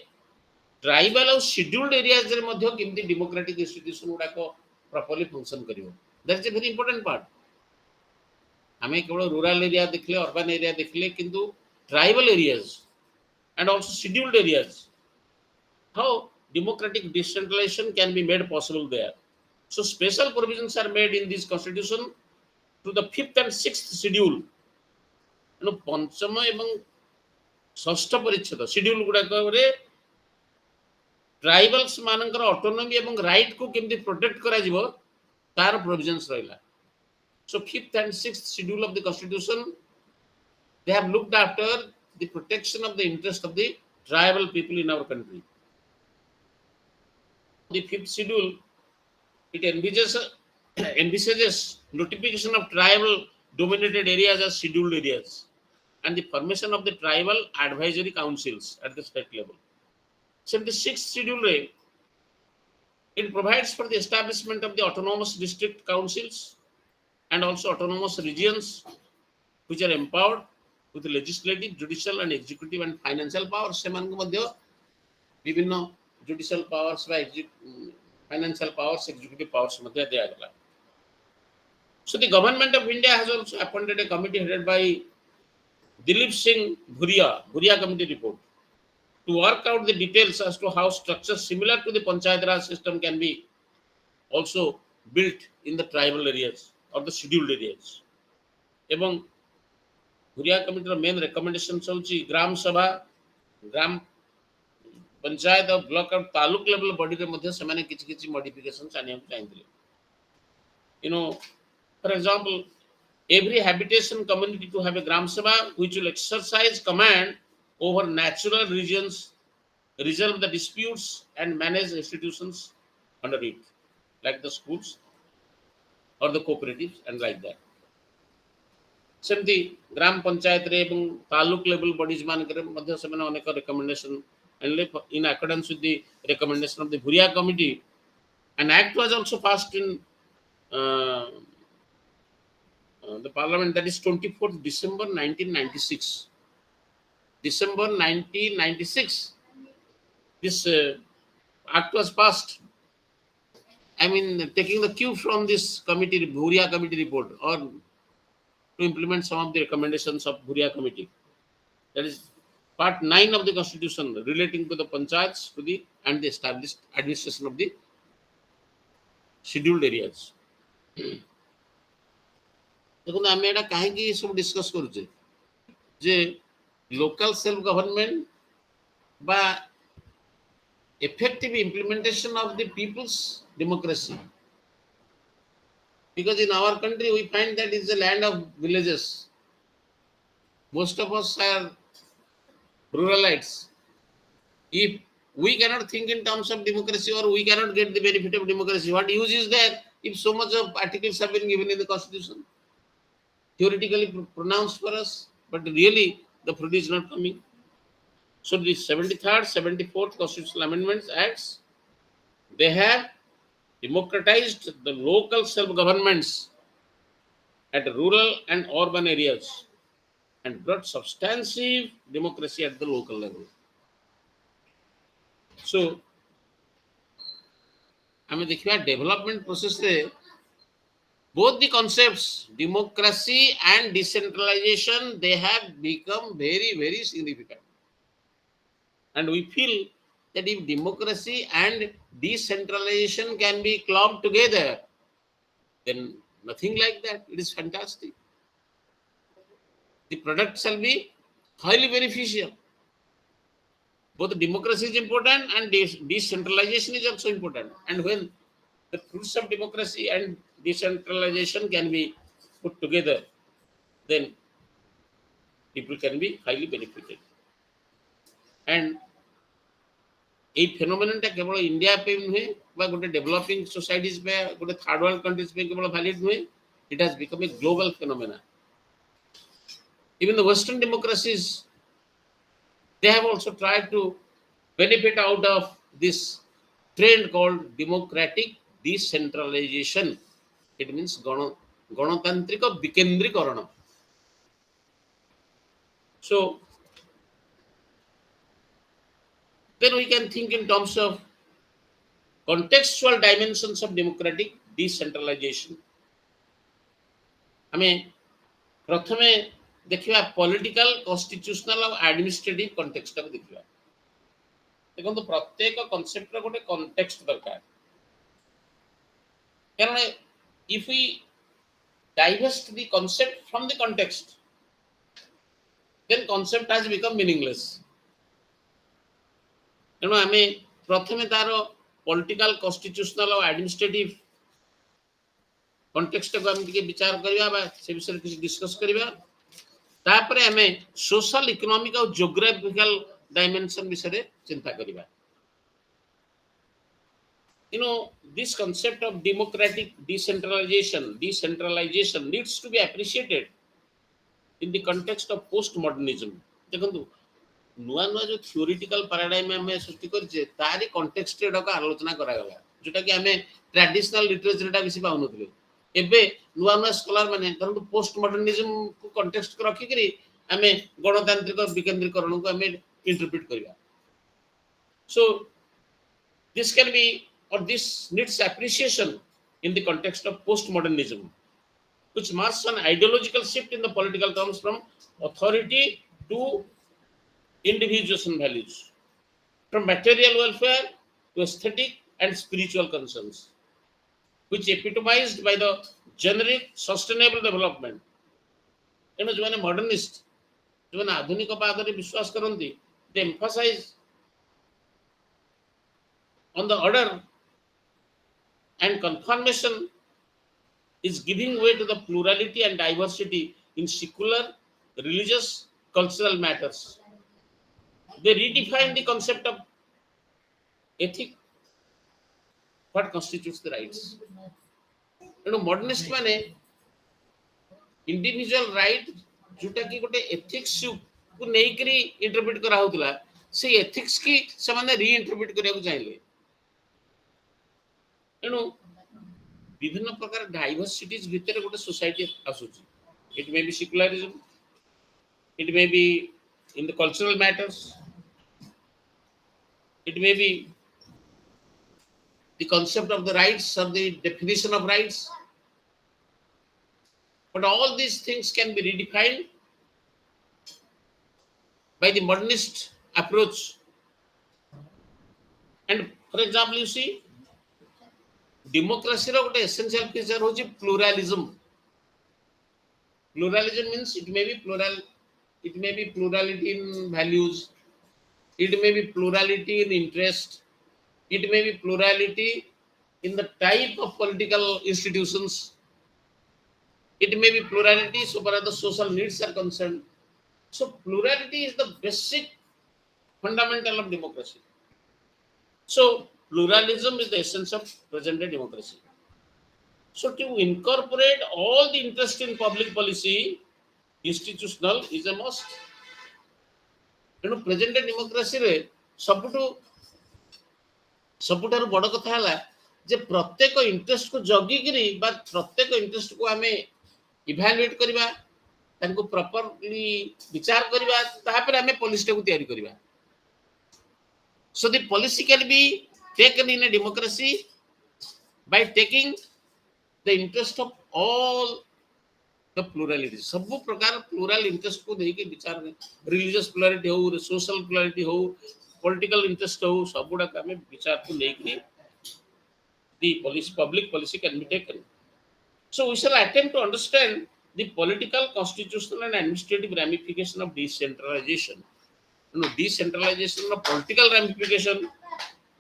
tribal or scheduled areas there madhya kimti democratic institution guda ko properly function karibo. That is a very important part. आमे केवल rural area देखले urban area देखले किंतु tribal areas and also scheduled areas, how democratic decentralization can be made possible there. So special provisions are made in this constitution to the 5th and 6th schedule. ତେଣୁ ପଞ୍ଚମ ଏବଂ ଷଷ୍ଠ ପରିଚ୍ଛେଦ schedule ଗୁଡାକରେ tribals मानकर autonomy एवं right को केमती प्रोटेक्ट करा जिवो तार प्रोविजंस रहिला. So 5th and 6th schedule of the constitution, they have looked after the protection of the interest of the tribal people in our country. The 5th schedule, it envisages notification of tribal dominated areas as scheduled areas and the formation of the tribal advisory councils at the state level. 76th schedule, it provides for the establishment of the autonomous district councils and also autonomous regions which are empowered with the legislative, judicial and executive and financial powers. सेमान को मध्य विभिन्न judicial powers व financial powers, executive powers मध्य दिया गया. So the government of India has also appointed a committee headed by Dilip Singh Bhuria committee report to work out the details as to how structures similar to the Panchayat Raj system can be also built in the tribal areas or the scheduled areas. एवं Bhuria committee main recommendation होची ग्राम सभा, ग्राम पंचायत और block और taluk level body रे मध्ये समान किछि modifications आनिया चाहिए. You know, for example, every habitation community to have a gram sabha which will exercise command over natural regions, resolve the disputes and manage institutions under it, like the schools or the cooperatives and like that. सेमती ग्राम पंचायत रे एवं taluk level bodies मान करे मध्ये सेमान अनेक recommendation and in accordance with the recommendation of the Bhuria committee an act was also passed in the parliament, that is 24th December 1996. December 1996 this act was passed. I mean, taking the cue from this committee, Bhuria committee report, or to implement some of the recommendations of Bhuria committee. That is part 9 of the constitution relating to the panchayats to the and the established administration of the scheduled areas. देखो ना हमें एटा काहे की सब discuss करूचे जे local self government बा effective implementation of the people's democracy. Because in our country we find that it's a land of villages. Most of us are ruralites. If we cannot think in terms of democracy or we cannot get the benefit of democracy, what use is there if so much of articles have been given in the constitution? Theoretically pronounced for us, but really the fruit is not coming. So the 73rd, 74th constitutional amendments acts, they have democratized the local self-governments at rural and urban areas and brought substantive democracy at the local level. So, हमें देखिए development process रे both the concepts democracy and decentralization, they have become very, very significant. And we feel that if democracy and decentralization can be clubbed together, then nothing like that. It is fantastic. The product shall be highly beneficial. Both democracy is important and decentralization is also important. And when the fruits of democracy and decentralization can be put together, then people can be highly benefited. And ये phenomenon टा केवल India पे नुहे बा गोटे developing societies पे गोटे third world countries पे केवल वैलिड नुहे. It has become a global phenomena. Even the Western democracies, they have also tried to benefit out of this trend called democratic decentralization. It means गणतांत्रिक विकेंद्रीकरण. So then we can think in terms of contextual dimensions of democratic decentralization. हमें प्रथमे देखिबा political constitutional और administrative context को देखिबा देखो तो प्रत्येक कॉन्सेप्ट रो गोटे कॉन्टेक्स्ट दरकार कारण if we divest the concept from the context then concept has become meaningless ତେଣୁ ଆମେ ପ୍ରଥମେ ତାର ପଲିଟିକାଲ କନଷ୍ଟିଟ୍ୟୁଶନାଲ ଆଉ ଆଡମିନିଷ୍ଟ୍ରେଟିଭ କଣ୍ଟେକ୍ସଟ କୁ ଆମେ ଟିକେ ବିଚାର କରିବା ବା ସେ ବିଷୟରେ କିଛି ଡିସ୍କସ କରିବା ତାପରେ ଆମେ सोशल इकोनॉमिक और जियोग्राफिकल डायमेंशन विषय चिंता करिबा this concept of democratic decentralization needs to be appreciated in the context of postmodernism देखंतु नुआ नुआ जो थ्योरेटिकल पैराडाइम में सृष्टि करजे तारी कॉन्टेक्स्ट एडा का आलोचना करा गला जोटा कि हमें ट्रेडिशनल लिटरेचर टा बेसी पाउनथले एबे नुआ नुआ स्कॉलर माने धरंतु पोस्ट मॉडर्निज्म को कॉन्टेक्स्ट को रखि करी हमें गणतांत्रिक विकेंद्रीकरण को हमें इंटरप्रेट करबा सो this can be or this needs appreciation in the context of postmodernism which marks an ideological shift in the political terms from authority to individuation values from material welfare to aesthetic and spiritual concerns which epitomized by the generic sustainable development जो माने modernist जो माने आधुनिक पादरे विश्वास करंती they emphasize on the order and conformation is giving way to the plurality and diversity in secular religious cultural matters they redefine the concept of ethic what constitutes the rights modernist माने individual right जोटा कि गोटे ethics को नहीं करी interpret करा होतला से एथिक्स की से माने रीइंटरप्रेट करिया को चाहिले एनु विभिन्न प्रकार डाइवर्सिटीज भितर गोटे सोसाइटी आसुची it may be secularism it may be in the cultural matters it may be the concept of the rights or the definition of rights but all these things can be redefined by the modernist approach and for example you see democracy ro gote essential feature hoji pluralism means it may be plurality in values it may be plurality in interest it may be plurality in the type of political institutions it may be plurality so far as the social needs are concerned so plurality is the basic fundamental of democracy so pluralism is the essence of present day democracy so to incorporate all the interest in public policy institutional is a must तेणु present democracy रे सबुठार बड़ कथा है जे प्रत्येक interest को जगिकी प्रत्येक interest को आम इभालुएट करवा प्रॉपर्ली विचार करवा तापर आम पॉलिसी को तैयारी करवा so the policy can be taken in a democracy by taking the interest of all the plurality सब प्रकार प्लूरल इंटरेस्ट को देके विचार रिलीजियस प्लूरलिटी हो सोशल प्लूरलिटी हो पॉलिटिकल इंटरेस्ट हो सब गुडा का में विचार को लेके the policy public policy can be taken so we shall attempt to understand the political constitutional and administrative ramification of decentralization decentralization of political ramification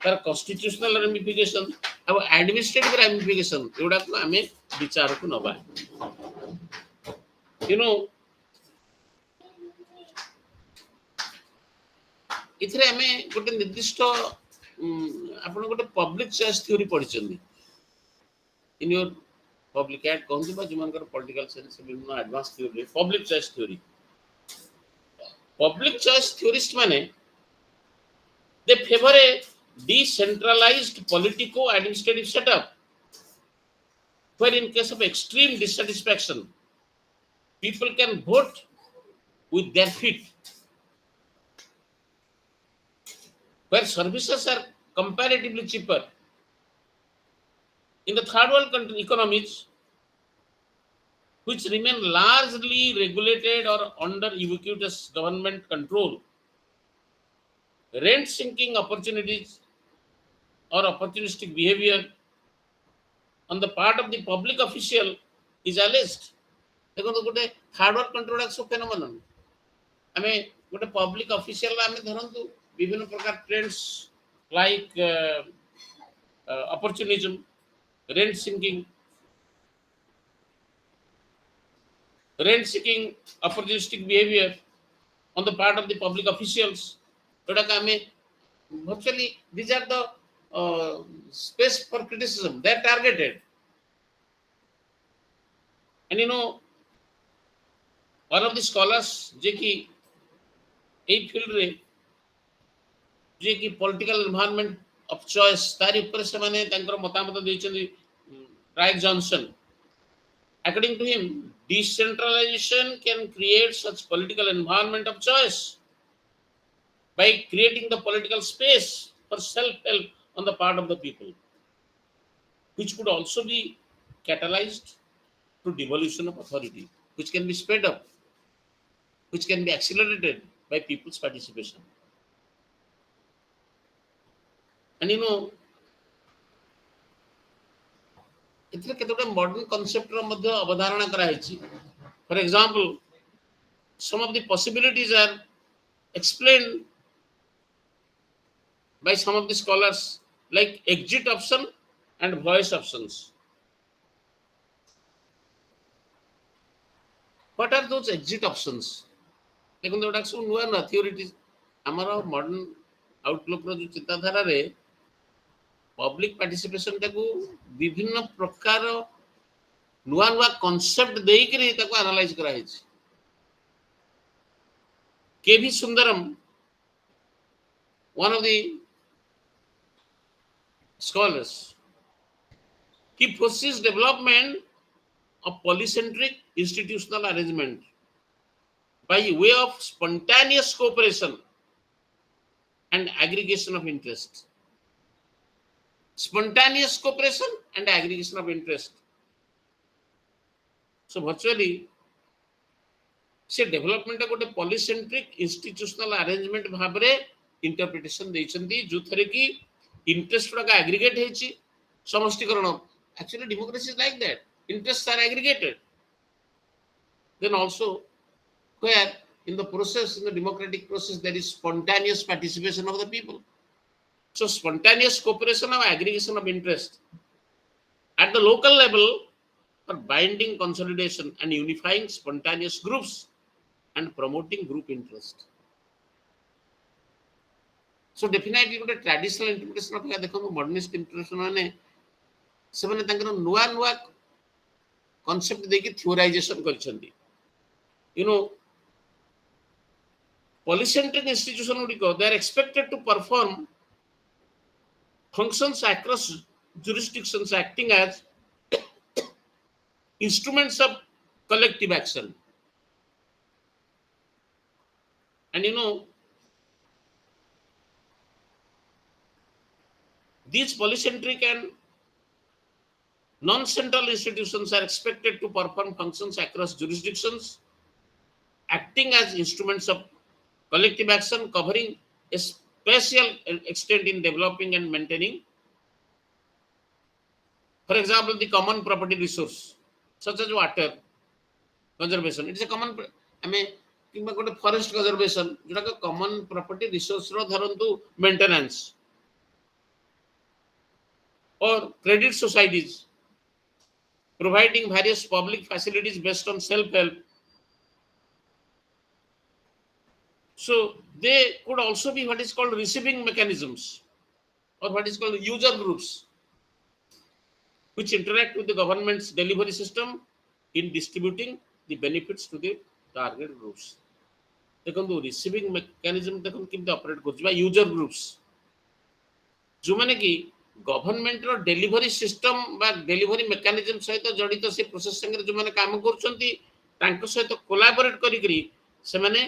तार constitutional ramification और administrative ramification एवडा को हमें विचार को नबा इथरे हमें गोटे निर्दिष्ट आपण गोटे पब्लिक चॉइस थ्योरी पढिचंदी इन योर पब्लिक एड कहंती बा जमनकर पॉलिटिकल साइंस विभिन्न advance theory public choice theorist माने they favour a decentralized politico administrative setup where in case of extreme dissatisfaction people can vote with their feet where services are comparatively cheaper in the third world country economies which remain largely regulated or under ubiquitous government control, rent sinking opportunities or opportunistic behavior on the part of the public official is alleged. देखो गोटे hard work control act phenomenon आमे गोटे public official आमे धरंतु विभिन्न प्रकार trends like opportunism, rent sinking, opportunistic behavior on the part of the public officials. Virtually, these are the space for criticism. They are targeted. And one of the scholars, Jeki, a field रे, Jeki political environment of choice, तारी ऊपर से मैंने तंकर मतामत देचंदी, Wright Johnson. According to him, decentralization can create such political environment of choice by creating the political space for self-help on the part of the people, which could also be catalyzed to devolution of authority, which can be sped up, which can be accelerated by people's participation. And इतने केतोटा modern concept रो मध्ये अवधारणा करायची. For example, some of the possibilities are explained by some of the scholars like exit option and voice options. What are those exit options? देखो तो डाक्स नुआ ना theories हमारा modern outlook रो जो चिंताधारा रे पब्लिक पार्टिसिपेशन टाकू विभिन्न प्रकार नुआ नुआ कॉन्सेप्ट देई करी ताको एनालाइज करा हिच. K V Sundaram, one of the scholars, he foresees development of polycentric institutional arrangement by way of spontaneous cooperation and aggregation of interest. Spontaneous cooperation and aggregation of interest. So virtually, से development गोटे polycentric institutional arrangement भाबरे interpretation देइछंती जो थरे की interest का aggregate हेछि समष्टिकरण. Actually democracy is like that. Interests are aggregated. Then also, where in the process, in the democratic process, there is spontaneous participation of the people. So spontaneous cooperation or aggregation of interest at the local level for binding consolidation and unifying spontaneous groups and promoting group interest. So definitely ଗୋଟେ traditional interpretation of देखो modernist interpretation माने ସେମାନେ ତାଙ୍କର ନୂଆ ନୂଆ concept देकी theorization କରିଛନ୍ତି. Polycentric institution गुड़िको, they are expected to perform functions across jurisdictions acting as instruments of collective action. And these polycentric and non-central institutions are expected to perform functions across jurisdictions, acting as instruments of collective action, covering a special extent in developing and maintaining, for example, the common property resource, such as water conservation. It is a common, किंबा गोटे forest conservation जोटा को common property resource रो धरंतु maintenance और credit societies providing various public facilities based on self-help. So they could also be what is called receiving mechanisms or what is called user groups, which interact with the government's delivery system in distributing the benefits to the target groups. देखो receiving mechanism देखो किंतु operate करछि बा user groups जो माने कि government रो delivery system बा delivery mechanism सहित जड़ित से प्रोसेस संगे जो माने काम करछंती तांको सहित कोलैबोरेट करी करी से माने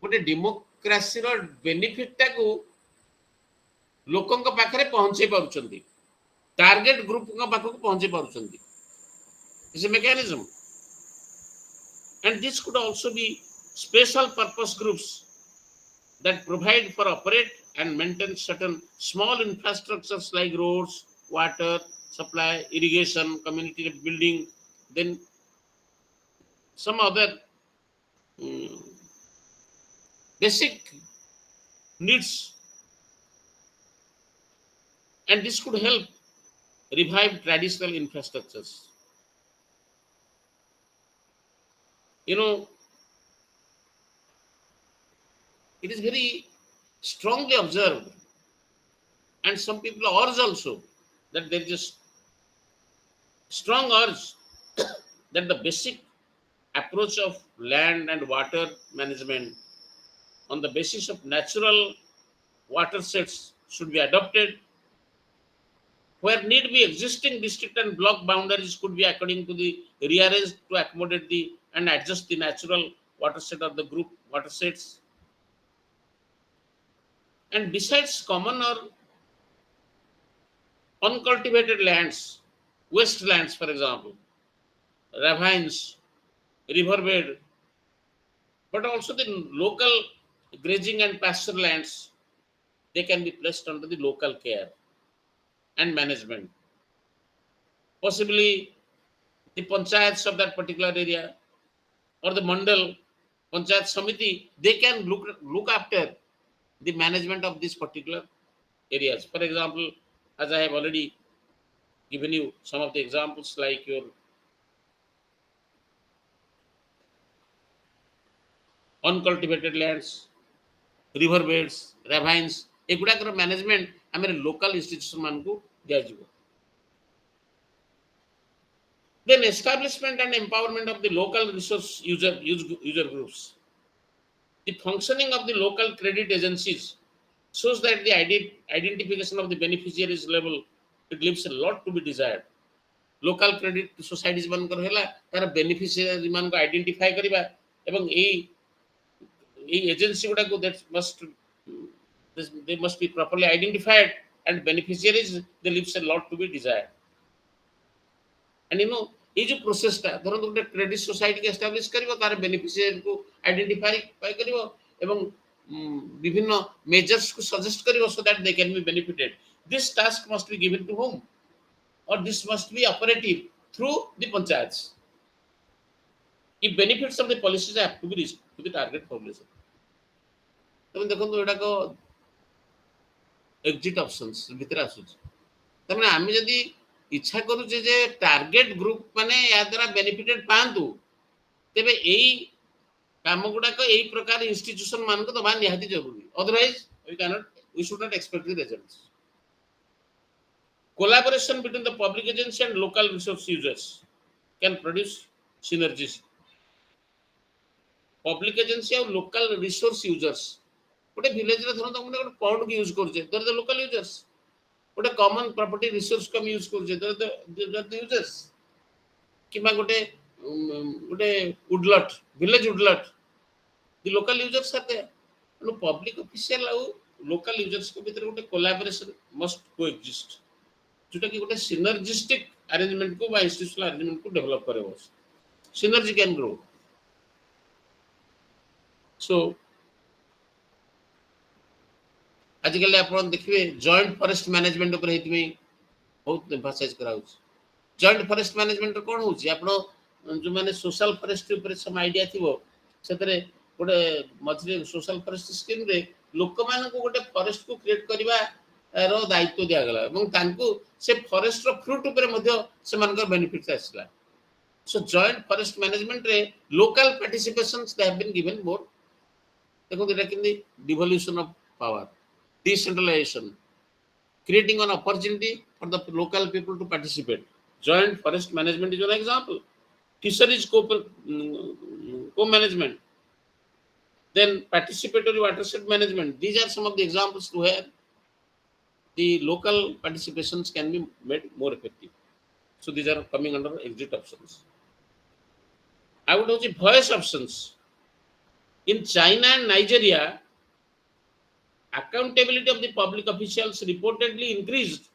गोटे डेमोक्रेसी रो बेनिफिट टाकू लोकन को पाखरे पहुंचे पारुछंती, टारगेट ग्रुप को पाखको पहुंचे पारुछंती. Is a mechanism. And this could also be special purpose groups that provide for operate and maintain certain small infrastructures like roads, water supply, irrigation, community building, then some other mm, basic needs, and this could help revive traditional infrastructures. You know, it is very strongly observed, and some people urge also that there is a strong urge that the basic approach of land and water management on the basis of natural water sets should be adopted. Where need be, existing district and block boundaries could be according to the rearranged to accommodate the and adjust the natural water set of the group water sets. And besides common or uncultivated lands, wastelands, for example, ravines, riverbed, but also the local grazing and pasture lands, they can be placed under the local care and management. Possibly the panchayats of that particular area or the mandal, panchayat samiti, they can look after the management of these particular areas. For example, as I have already given you some of the examples like your uncultivated lands, riverbeds, ravines, ଏଗୁଡ଼ାକର management ଆମେ local institution ମାନଙ୍କୁ ଦିଆଯିବ. Then establishment and empowerment of the local resource user groups. The functioning of the local credit agencies shows that the identification of the beneficiaries level, it leaves a lot to be desired. Local credit societies ମାନଙ୍କର ହେଲା ତାର beneficiary ମାନଙ୍କୁ identify କରିବା ଏବଂ এই agency ଗୁଡ଼ାକୁ that they must be properly identified, and beneficiaries they leaves a lot to be desired. And you know, ये जो प्रोसेस टा धरନ୍ତୁ ଗୋଟେ क्रेडिट सोसाइटी के एस्टाब्लिश करिवो तार बेनिफिशियरी को आइडेंटिफाई करिवो एवं विभिन्न मेजर्स को suggest करिवो so that they can be benefited. This task must be given to whom, or this must be operative through the panchayats. If benefits of the policies have to be reached to the target population. तमे देखंतु एटा को exit options भीतर आसुछ तमे आमे जदी इच्छा करूचे जे target group माने या द्वारा बेनिफिटेड पांतु तेबे एई काम गुडा को एई प्रकार इंस्टीट्यूशन मान को दबा निहाती जरूरी, otherwise we should not expect the results. Collaboration between the public agency and local resource users can produce synergies. Public agency और local resource users गोटे विलेज रे धरन तमने गोटे पॉन्ड की यूज करजे देयर द लोकल यूजर्स, गोटे common property resource कम यूज करजे देयर द यूजर्स, किमा गोटे woodlot village woodlot the local users are there. No public official और लोकल यूजर्स के भीतर गोटे कोलैबोरेशन मस्ट कोएग्जिस्ट जोटा कि गोटे सिनर्जिस्टिक अरेंजमेंट को बा इंस्टीट्यूशनल अरेंजमेंट को डेवलप करेबो. Synergy can grow. सो आजिकल आप देखिए जॉइंट फॉरेस्ट मैनेजमेंट ऊपर हेतु बहुत एम्फासाइज कराउछ. जॉइंट फॉरेस्ट मैनेजमेंट कोन होची आपनो जो माने सोशल फॉरेस्ट ऊपर सम आईडिया थिबो सेतरे गोटे मझरे सोशल फॉरेस्ट स्कीम रे लोक मान को गोटे फॉरेस्ट को क्रिएट करबा रो दायित्व दिया गला এবং तांको से फॉरेस्ट रो फ्रूट ऊपर मध्ये से मानकर बेनिफिट्स आसला. सो जॉइंट फॉरेस्ट मैनेजमेंट रे local participations they have been given more. देखो देटा किंदी devolution of power, decentralization, creating an opportunity for the local people to participate. Joint forest management is one example. Fisheries co-management, then participatory watershed management. These are some of the examples to where the local participations can be made more effective. So these are coming under exit options. I would also voice options. In China and Nigeria, accountability of the public officials reportedly increased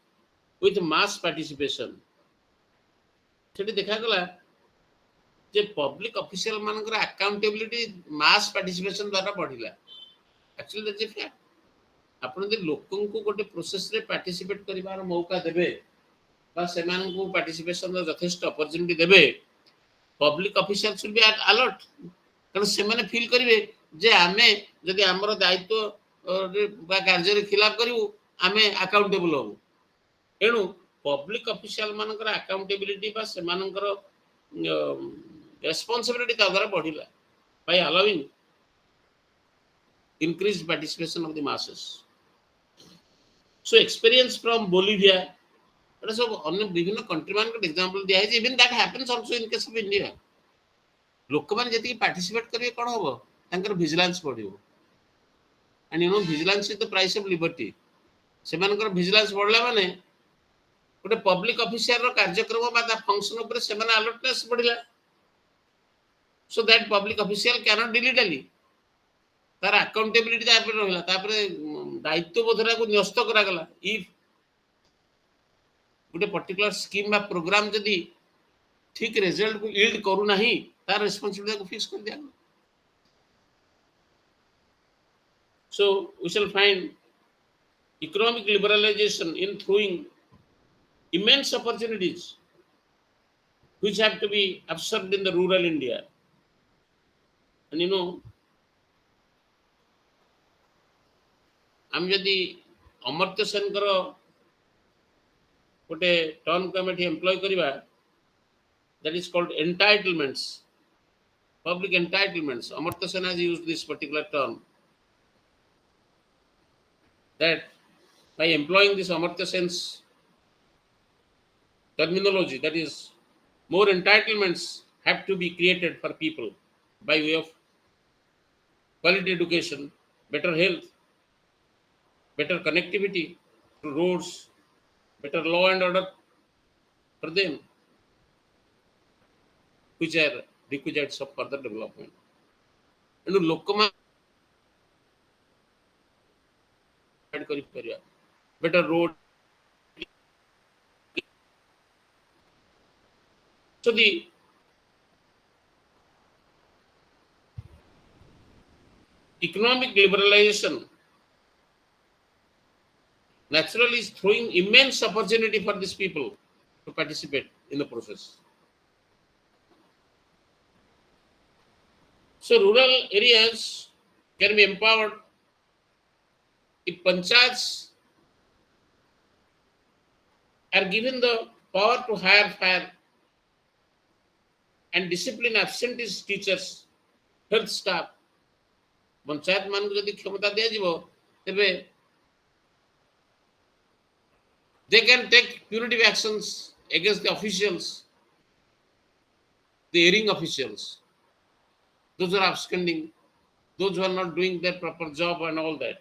with mass participation. सेठी देखा गला जे public official मानकर accountability mass participation द्वारा बढ़िला actually that's a fact आपण जे लोकन को गोटे process रे participate करिवार मौका देबे बा सेमान को पार्टिसिपेशन रो यथेष्ट अपॉर्चुनिटी देबे public official should be alert कारण सेमाने फील करिवे जे आमे जदि हमर दायित्व बा कार्य रे खिलाफ करिवु आमे अकाउंटेबल होबु एणु पब्लिक ऑफिशियल मानकर अकाउंटेबिलिटी बा सेमानकर responsibility ता द्वारा बढ़िला by allowing increased participation of the masses. So experience from Bolivia, that is अन्य विभिन्न कंट्री मान के एग्जांपल दिया है even that happens also in case of India लोक मान जति पार्टिसिपेट करिवे कोन होबो तांकर विजिलेंस बढ़िबो and you know vigilance is the price of liberty से मानकर विजिलेंस बढ़ला माने गोटे पब्लिक ऑफिसर रो कार्यक्रम बा ता फंक्शन ऊपर से माने alertness बढ़िला so that public official cannot dilly-dally तार अकाउंटेबिलिटी तापर रहला तापर दायित्व बोधरा को न्यस्त करा गला इफ गोटे पर्टिकुलर स्कीम बा प्रोग्राम जदी ठीक रिजल्ट को यील्ड करू नाही तार रिस्पांसिबिलिटी को फिक्स कर दिया so we shall find economic liberalization in throwing immense opportunities which have to be absorbed in the rural India. And you know, हम यदि अमर्त्य सेन कर गोटे टर्म को हम employ करिवा that is called entitlements public entitlements Amartya Sen has used this particular term that by employing this Amartya Sen's terminology that is more entitlements have to be created for people by way of quality education, better health, better connectivity to roads, better law and order for them, which are requisites of further development. And lokama better road. So the economic liberalization naturally is throwing immense opportunity for these people to participate in the process. So rural areas can be empowered if panchayats are given the power to hire fair and discipline absentee teachers, health staff. Panchayat मान को यदि क्षमता दिया जीवो तेबे they can take punitive actions against the officials, the erring officials, those who are absconding, those who are not doing their proper job and all that.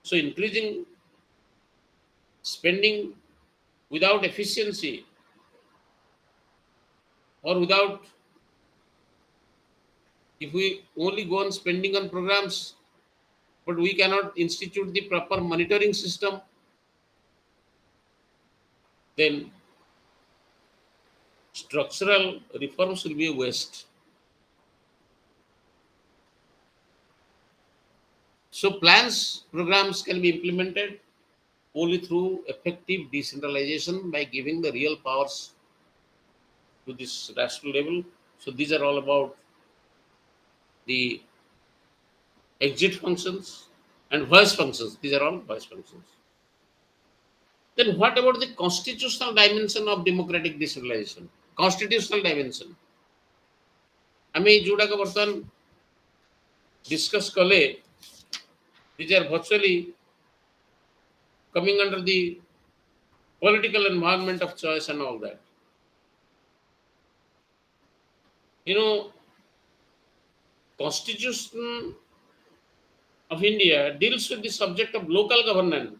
So increasing spending without efficiency or without, if we only go on spending on programs, but we cannot institute the proper monitoring system, then structural reforms will be a waste. So plans, programs can be implemented only through effective decentralization by giving the real powers to this national level. So these are all about the exit functions and voice functions. These are all voice functions. Then what about the constitutional dimension of democratic decentralization? Constitutional dimension. आमे जोड़ा का बर्तन discuss कले, these are virtually coming under the political environment of choice and all that. You know, Constitution of India deals with the subject of local governance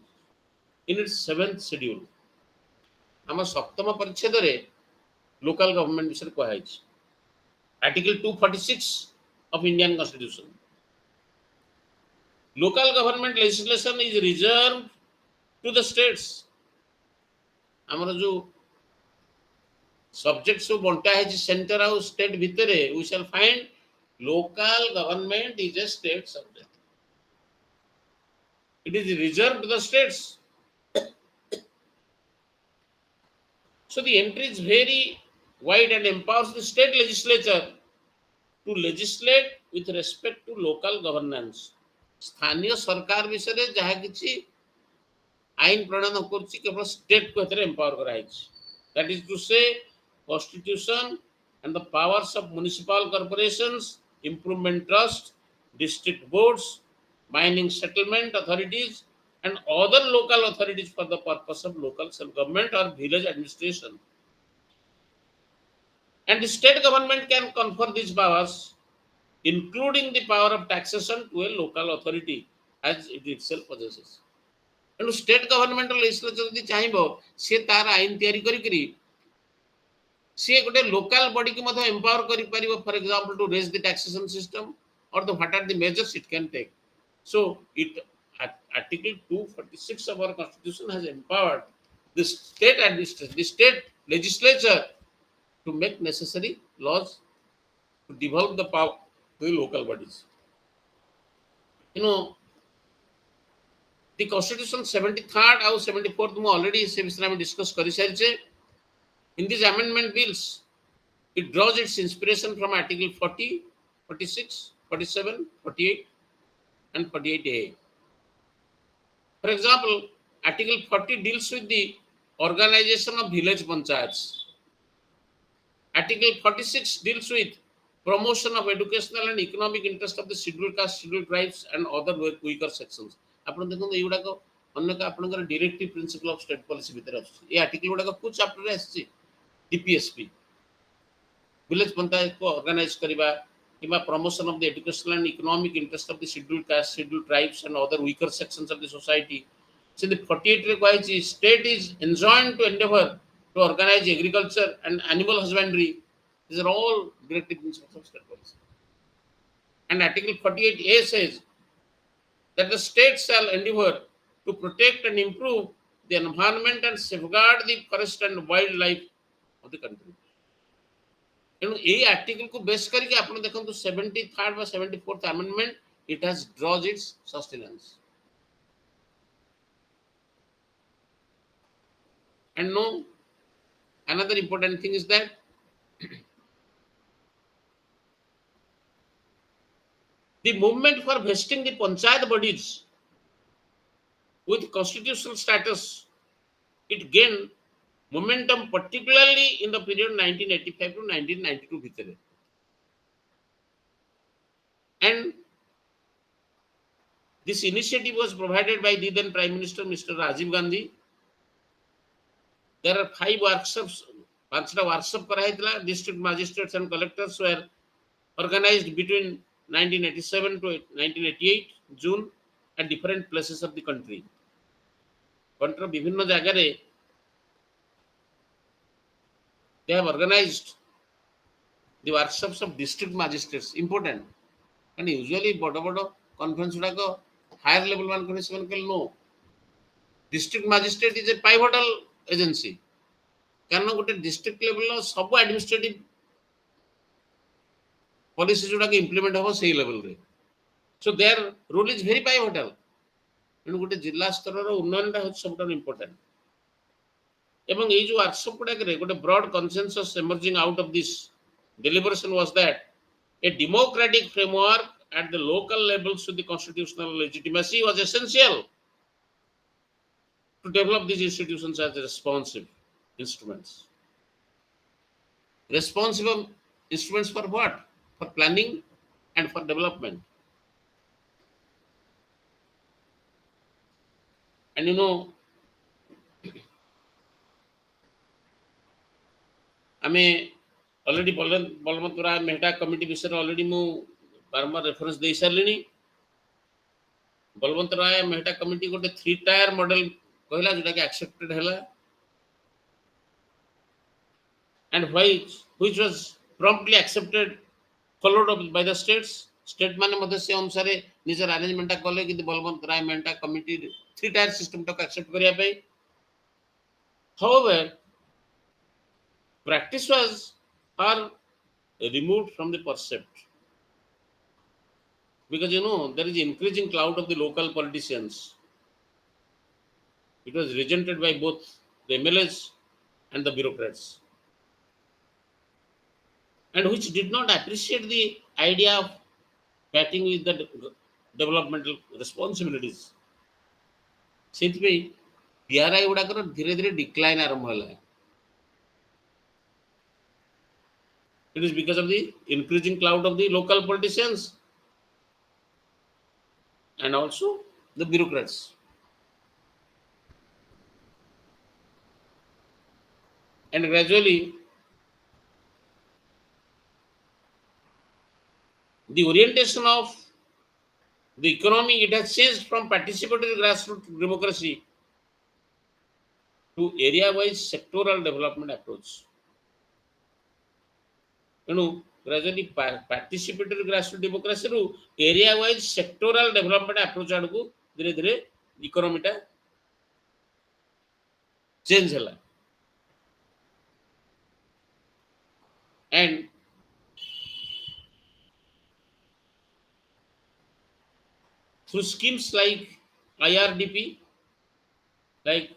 in its 7th schedule. आम सप्तम परिच्छेद रे local government विषय कहा है. Article 246 of Indian Constitution. Local government legislation is reserved to the states. हमारा जो subjects ସବୁ ବଣ୍ଟା ହେଇଛି center ଆଉ state ଭିତରେ, we shall find local government is a state subject. It is reserved to the states. So the entry is very wide and empowers the state legislature to legislate with respect to local governance. स्थानीय सरकार विषय रे जहा किछि आईन प्रणयन करछि केवल state को एतरे empower कराइछि. That is to say, constitution and the powers of municipal corporations, improvement trust, district boards, mining settlement authorities, and other local authorities for the purpose of local self-government or village administration. And the state government can confer these powers, including the power of taxation, to a local authority as it itself possesses. And state government legislature जदि चाहिबो से तार आईन तयारी करी से गोटे local body की मध्य एम्पावर करि परिबो, for example to raise the taxation system or the what are the measures it can take. So it article 246 of our constitution has empowered the state administration, the state legislature to make necessary laws to devolve the power to the local bodies. You know, the constitution 73rd and 74th mu already se bisare ame discuss kari sariche. In these amendment bills, it draws its inspiration from article 40, 46, 47, 48 and 48A. For example, article 40 deals with the organization of village panchayats. Article 46 deals with promotion of educational and economic interest of the scheduled caste, scheduled tribes and other weaker sections. आपण देखो एगुडा को अन्य का आपनकर directive principle of state policy भीतर अछि. ए article गुडा को कुछ चैप्टर रे अछि. डीपीएसपी विलेज पंचायत को ऑर्गेनाइज करिबा किबा promotion of the educational and economic interest of the scheduled caste, scheduled tribes and other weaker sections of the society. So the 48 requires the state is enjoined to endeavor to organize agriculture and animal husbandry. These are all directive principles of state policy. And article 48A says that the state shall endeavor to protect and improve the environment and safeguard the forest and wildlife of the country. ତେଣୁ ଏଇ article କୁ ବେସ୍ କରିକି ଆପଣ ଦେଖନ୍ତୁ 73rd ବା 74th amendment, it has draws its sustenance. And no, another important thing is that the movement for vesting the panchayat bodies with constitutional status, it gained momentum particularly in the period 1985 to 1992 bhitere. And this initiative was provided by the then Prime Minister Mr. Rajiv Gandhi. There are 5 workshops, 5 workshops कराइतला. District magistrates and collectors were organized between 1987 to 1988 June at different places of the country. Country विभिन्न जगह रे they have organized the workshops of district magistrates. Important. And usually bodo conference guda higher level one conference no. District magistrate is a pivotal agency. Karna gote district level सब administrative policies गुड़ा implement होगा सही level रे. So their role is very pivotal. And गोटे जिला स्तर रो उन्नयन टा सबटा important. Among each workshop a broad consensus emerging out of this deliberation was that a democratic framework at the local levels with the constitutional legitimacy was essential to develop these institutions as responsive instruments. Responsive instruments for what? For planning and for development. And you know, आमे already Balwant राय Mehta committee विषय already मु बारंबार reference दे सारलिनी. बलवंत राय Mehta committee गोटे 3 tyre model कहला जोटा के accepted हैला and which was promptly accepted, followed up by the states. State माने मध्ये से अनुसार निजर अरेंजमेंट कले कि बलवंत राय मेहटा कमिटी 3 टायर सिस्टम तक एक्सेप्ट करिया पे. However, practice was far removed from the percept, because there is increasing cloud of the local politicians. It was resented by both the MLAs and the bureaucrats, and which did not appreciate the idea of batting with the developmental responsibilities. ସେଥିପାଇଁ PRI ଗୁଡାକର ଧୀରେ ଧୀରେ decline ଆରମ୍ଭ ହେଲା. It is because of the increasing cloud of the local politicians and also the bureaucrats. And gradually, the orientation of the economy, it has changed from participatory grassroots democracy to area-wise sectoral development approach. Gradually participatory grassroots democracy ରୁ area-wise sectoral development approach ଆଡକୁ ଧୀରେ ଧୀରେ economy ଟା change ହେଲା. And through schemes like IRDP, like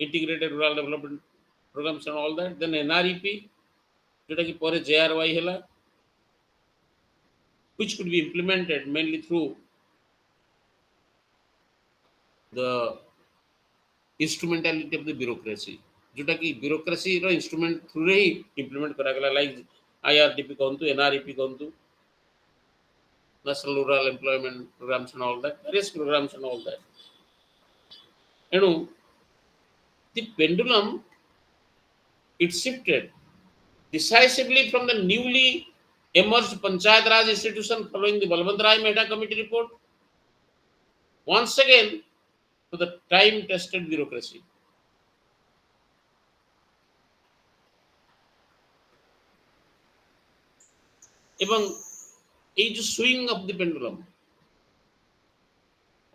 integrated rural development programs and all that, then NREP, जोटा कि ପରେ JRY ହେଲା, which could be implemented mainly through the instrumentality of the bureaucracy, जोटा कि bureaucracy रो instrument through रे ही implement करा गला, like IRDP कहंतु, NREP कहंतु, National Rural Employment Programs and all that, various programs and all that. The pendulum, it shifted decisively from the newly emerged Panchayat Raj institution following the Balwant Rai Mehta Committee report once again to the time-tested bureaucracy. এবং এই যে swing of the pendulum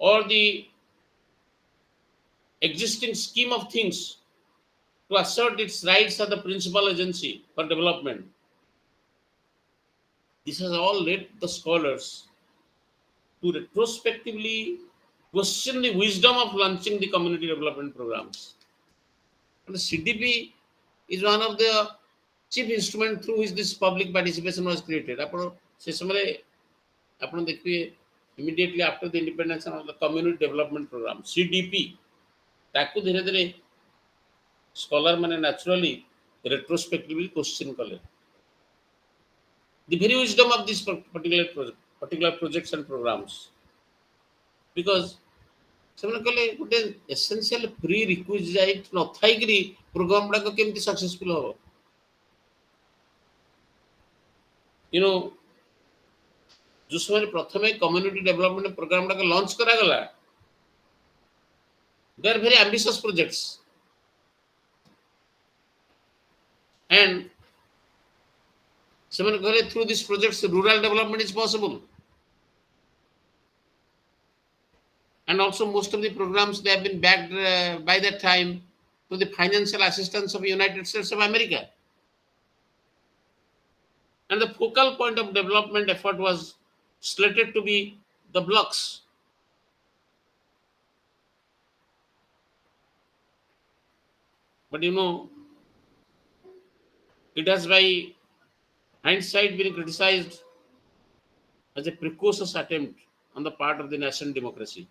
or the existing scheme of things to assert its rights as the principal agency for development, this has all led the scholars to retrospectively question the wisdom of launching the community development programs. And the CDP is one of the chief instrument through which this public participation was created. से समय ଆପଣ ଦେଖିବେ immediately after the independence of the community development program CDP, ତାକୁ ଧୀରେ ଧୀରେ scholar ମାନେ naturally retrospectively question କଲେ. The very wisdom of this particular projects and programs, because ସେମାନେ କହିଲେ ଗୋଟେ essential prerequisite ନଥାଇକିରି ପ୍ରୋଗ୍ରାମ ଗୁଡାକ କେମିତି successful ହବ. जो समय प्रथमे कम्युनिटी डेवलपमेंट प्रोग्राम गुड़ाक लॉन्च करागला, they are very ambitious projects and ସେମାନେ କହିଲେ through these projects rural development is possible, and also most of the programs they have been backed by that time to the financial assistance of United States of America, and the focal point of development effort was slated to be the blocks. But it has by hindsight been criticized as a precocious attempt on the part of the national democracy.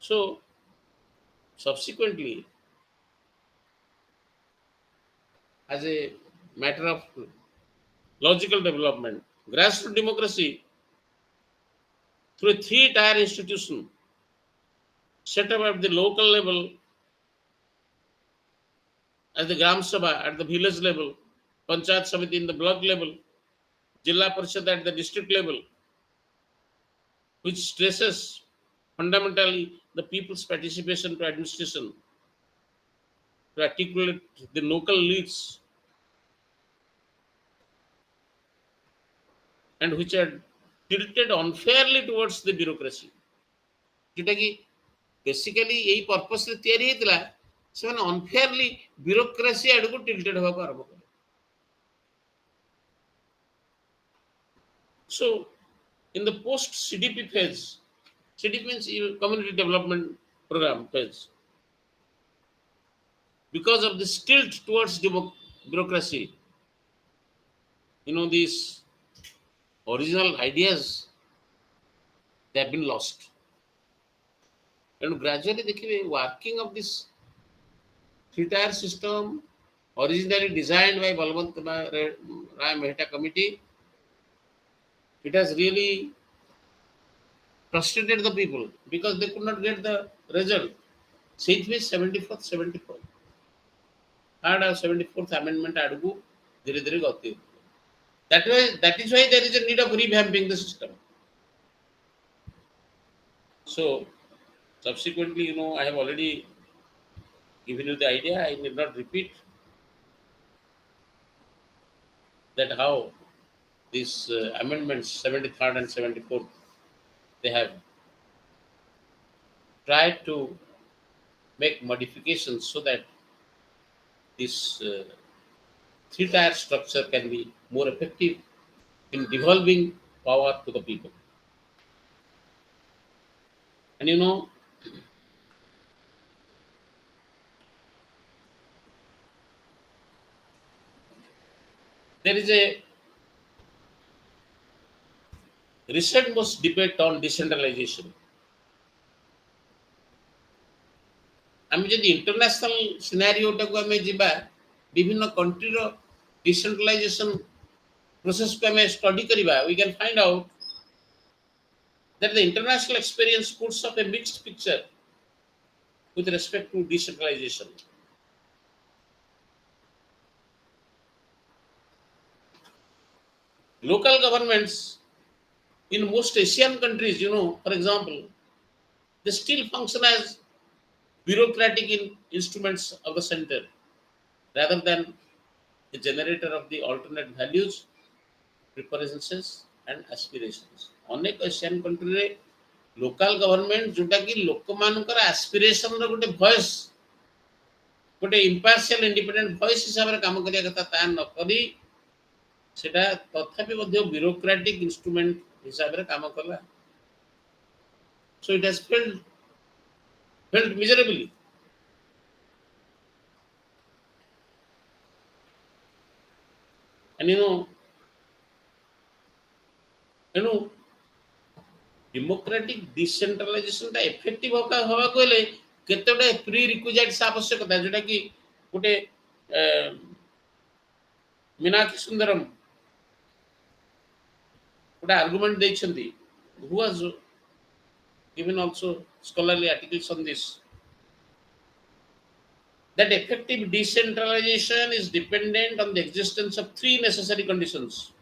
So, subsequently, as a matter of logical development, grassroots democracy through a three-tier institution set up at the local level, as the Gram Sabha at the village level, Panchayat Samiti in the block level, Jilla Parishad at the district level, which stresses fundamentally the people's participation to administration, to articulate the local needs, and which are tilted unfairly towards the bureaucracy. जोटा कि basically यही purpose रे तैयारी हेतला से माने unfairly bureaucracy आडको tilted होबा आरंभ करे. So in the post CDP phase, CDP means community development program phase, because of this tilt towards bureaucracy, these original ideas, they have been lost. And gradually the working of this three-tier system, originally designed by Balwant Rai Mehta committee, it has really frustrated the people because they could not get the result. It was 74th, 74th. Third or 74th amendment adugu dhire dhire gati. That is why there is a need of revamping the system. So subsequently, I have already given you the idea. I need not repeat that how these amendments 73rd and 74th, they have tried to make modifications so that this three-tier structure can be more effective in devolving power to the people. And there is a recent most debate on decentralization. आम जब international सिनेरियोटा को आम जा विभिन्न country decentralisation process को आम study करवा, we can find out that the international experience puts up a mixed picture with respect to decentralization. Local governments in most Asian countries, for example, they still function as bureaucratic instruments of the center rather than the generator of the alternate values, preferences and aspirations. अनेक Asian country रे local government जोटा कि लोक मानकर aspiration रो गोटे voice, गोटे इंपार्शियल independent voice हिसाब रे काम करिया कथा ता न करी सेटा तथापि मध्ये ब्यूरोक्रेटिक इंस्ट्रूमेंट हिसाब रे काम करला. So it has failed miserably. And democratic decentralisation effective हवा कहले केतोटे प्री रिक्विजिट्स आवश्यकता जोटा कि गोटे मीनाक्षी सुंदरम गोटे argument देछंती, who was given also scholarly articles on this, that effective decentralization is dependent on the existence of three necessary conditions: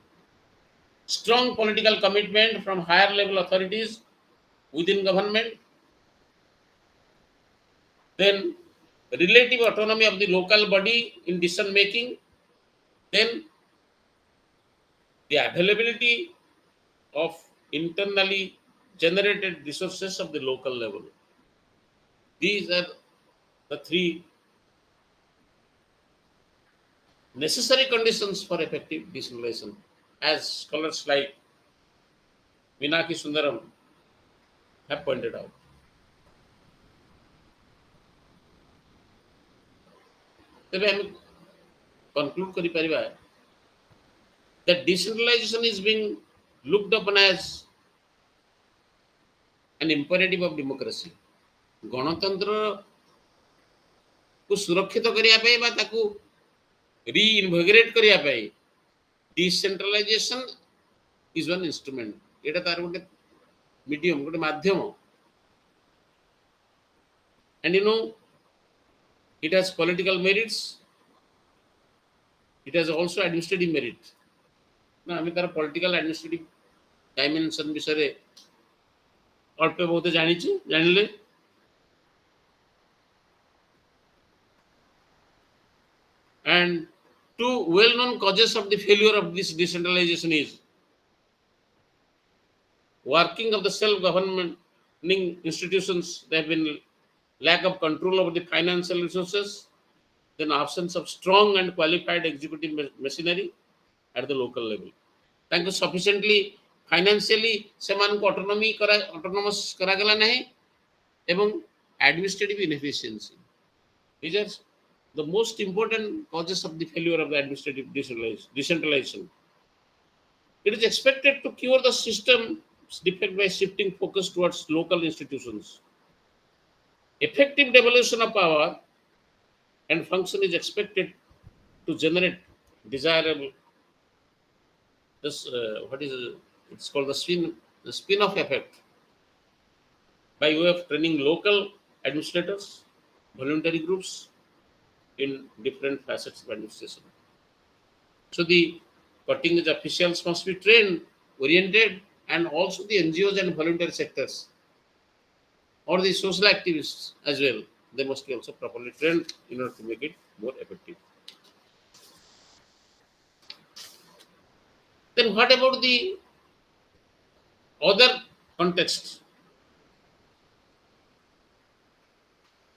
strong political commitment from higher level authorities within government, then relative autonomy of the local body in decision making, then the availability of internally generated resources of the local level. These are the three necessary conditions for effective decentralization, as scholars like Meenakshi Sundaram have pointed out. तबे हम conclude करि परिबा that decentralization is being looked upon as an imperative of democracy. गणतंत्र को सुरक्षित करिया पे बा ताकू रीइनविगोरेट करिया पे decentralization is one instrument. एटा तार गोटे मीडियम, गोटे माध्यम. And it has political merits, it has also administrative merit. ना हमें तार political administrative dimension विषय अल्प बहुत जानिले. And two well-known causes of the failure of this decentralization is working of the self-governing institutions. They have been lack of control over the financial resources, then absence of strong and qualified executive machinery at the local level. ତାଙ୍କୁ sufficiently financially ସେମାନଙ୍କୁ autonomous କରାଗଲା ନାହିଁ ଏବଂ administrative inefficiency. These are the most important causes of the failure of the administrative decentralization. It is expected to cure the system's defect by shifting focus towards local institutions. Effective devolution of power and function is expected to generate desirable this what is it's called the spin-off effect by way of training local administrators, voluntary groups in different facets of administration. So the cutting edge officials must be trained, oriented, and also the NGOs and voluntary sectors or the social activists as well. They must be also properly trained in order to make it more effective. Then what about the other contexts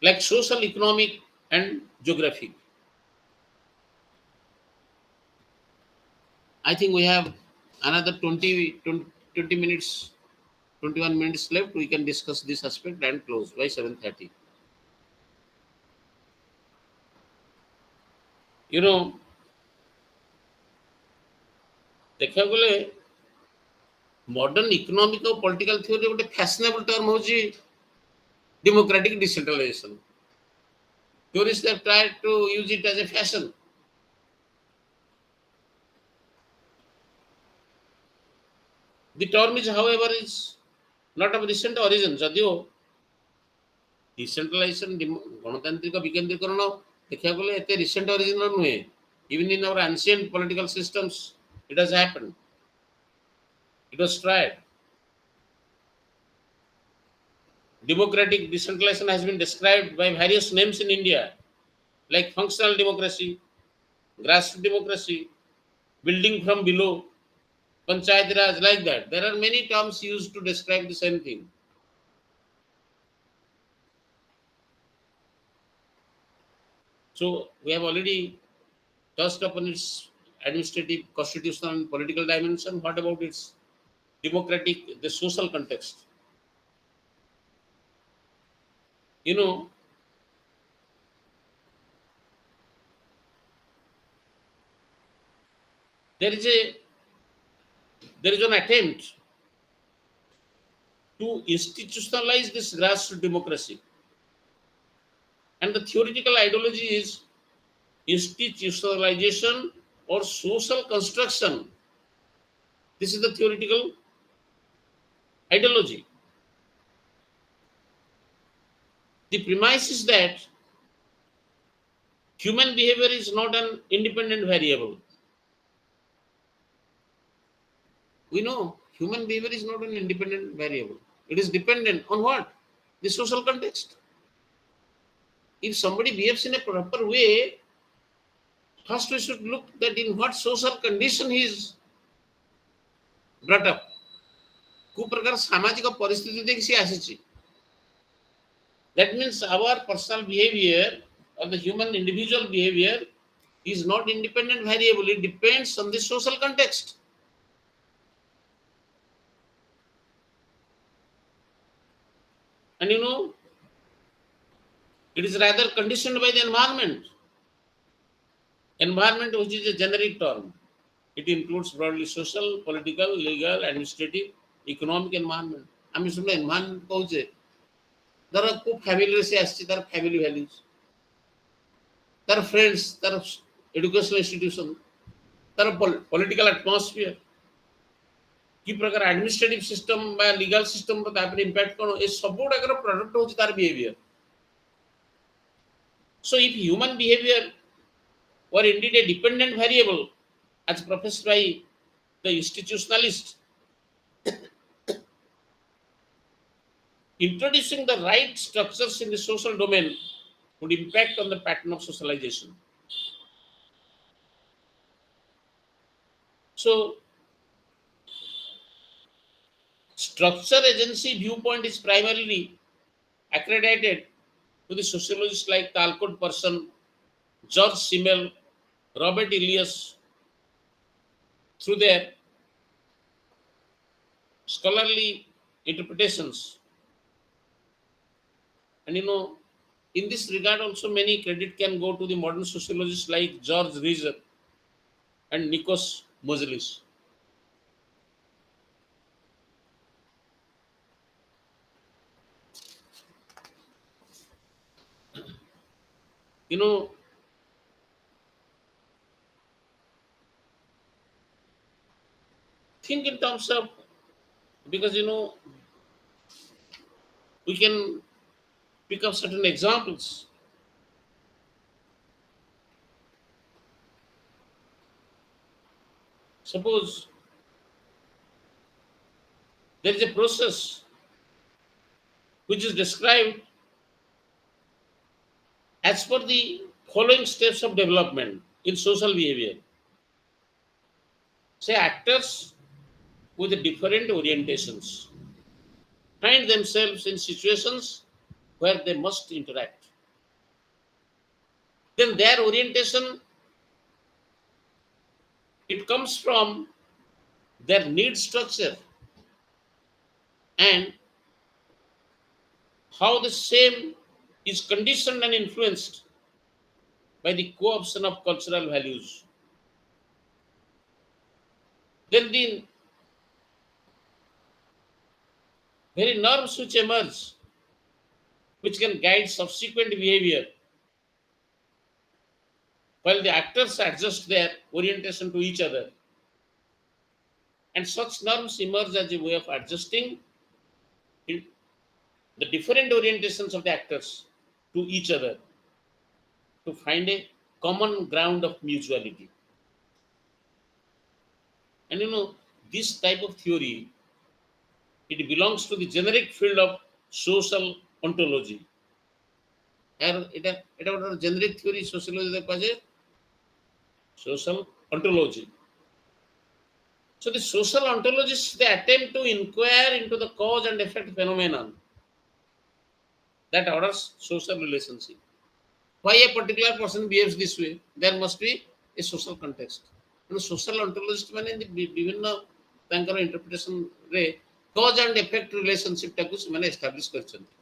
like social, economic, and geographic? I think we have another 20 minutes, 21 minutes left. We can discuss this aspect and close by 7:30. You know, ଦେଖିବାକୁ ଗଲେ modern economic और political theory ଗୋଟେ fashionable term ହେଉଛି democratic decentralization. Theorists have tried to use it as a fashion. The term is, however, is not of recent origin. ଯଦିଓ decentralization ଗଣତାନ୍ତ୍ରିକ ବିକେନ୍ଦ୍ରୀକରଣ ଦେଖିବାକୁ ଗଲେ ଏତେ recent origin ନୁହେଁ. Even in our ancient political systems, it has happened. It was tried. Democratic decentralization has been described by various names in India, like functional democracy, grassroots democracy, building from below, panchayat raj, like that. There are many terms used to describe the same thing. So we have already touched upon its administrative, constitutional, and political dimension. What about its democratic, the social context? You know, there is an attempt to institutionalize this grassroots democracy, and the theoretical ideology is institutionalization or social construction. This is the theoretical ideology. The premise is that human behavior is not an independent variable. We know human behavior is not an independent variable. It is dependent on what? The social context. If somebody behaves in a proper way, first we should look that in what social condition he is brought up. କୋଉ ପ୍ରକାର ସାମାଜିକ ପରିସ୍ଥିତି ଦେଖି ସେ ଆସିଛି. That means our personal behavior or the human individual behavior is not independent variable. It depends on the social context. And you know, it is rather conditioned by the environment. Environment, which is a generic term, it includes broadly social, political, legal, administrative, economic environment. I mean, environment कौचे there are खूब family से आस्ती there are family values, there are friends, there are educational institution, there are political atmosphere. कि प्रकार administrative system बा legal system पर तापर impact करो ये सब बोर्ड अगर product होची तार behavior. So if human behavior were indeed a dependent variable, as professed by the institutionalist, introducing the right structures in the social domain would impact on the pattern of socialization. So, structure agency viewpoint is primarily accredited to the sociologists like Talcott Person, George Simmel, Robert Elias, through their scholarly interpretations. And in this regard, also many credit can go to the modern sociologists like George Reiser and Nikos Moselis. You know, think in terms of, because we can pick up certain examples. Suppose there is a process which is described as per the following steps of development in social behavior. Say actors with different orientations find themselves in situations where they must interact. Then their orientation, it comes from their need structure and how the same is conditioned and influenced by the co-option of cultural values. Then the very norms which emerge, which can guide subsequent behavior, while the actors adjust their orientation to each other. And such norms emerge as a way of adjusting in the different orientations of the actors to each other to find a common ground of mutuality. And this type of theory, it belongs to the generic field of social ontology. আর এটা একটা generic theory সোশিওলজিতে কাজে social ontology. So the social ontologists, they attempt to inquire into the cause and effect phenomenon that orders social relationship. Why a particular person behaves this way? There must be a social context. Social ontologist ମାନେ ବିଭିନ୍ନ ତାଙ୍କର interpretation ରେ cause and effect relationship ଟାକୁ ସେମାନେ establish କରିଛନ୍ତି.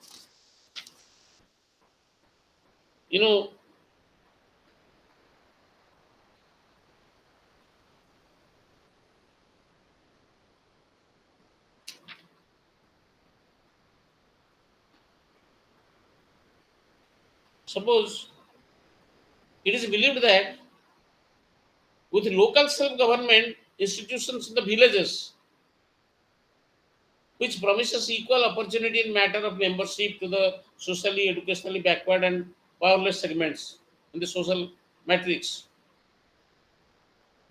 Suppose it is believed that with local self-government institutions in the villages, which promises equal opportunity in matter of membership to the socially, educationally backward and powerless segments in the social matrix,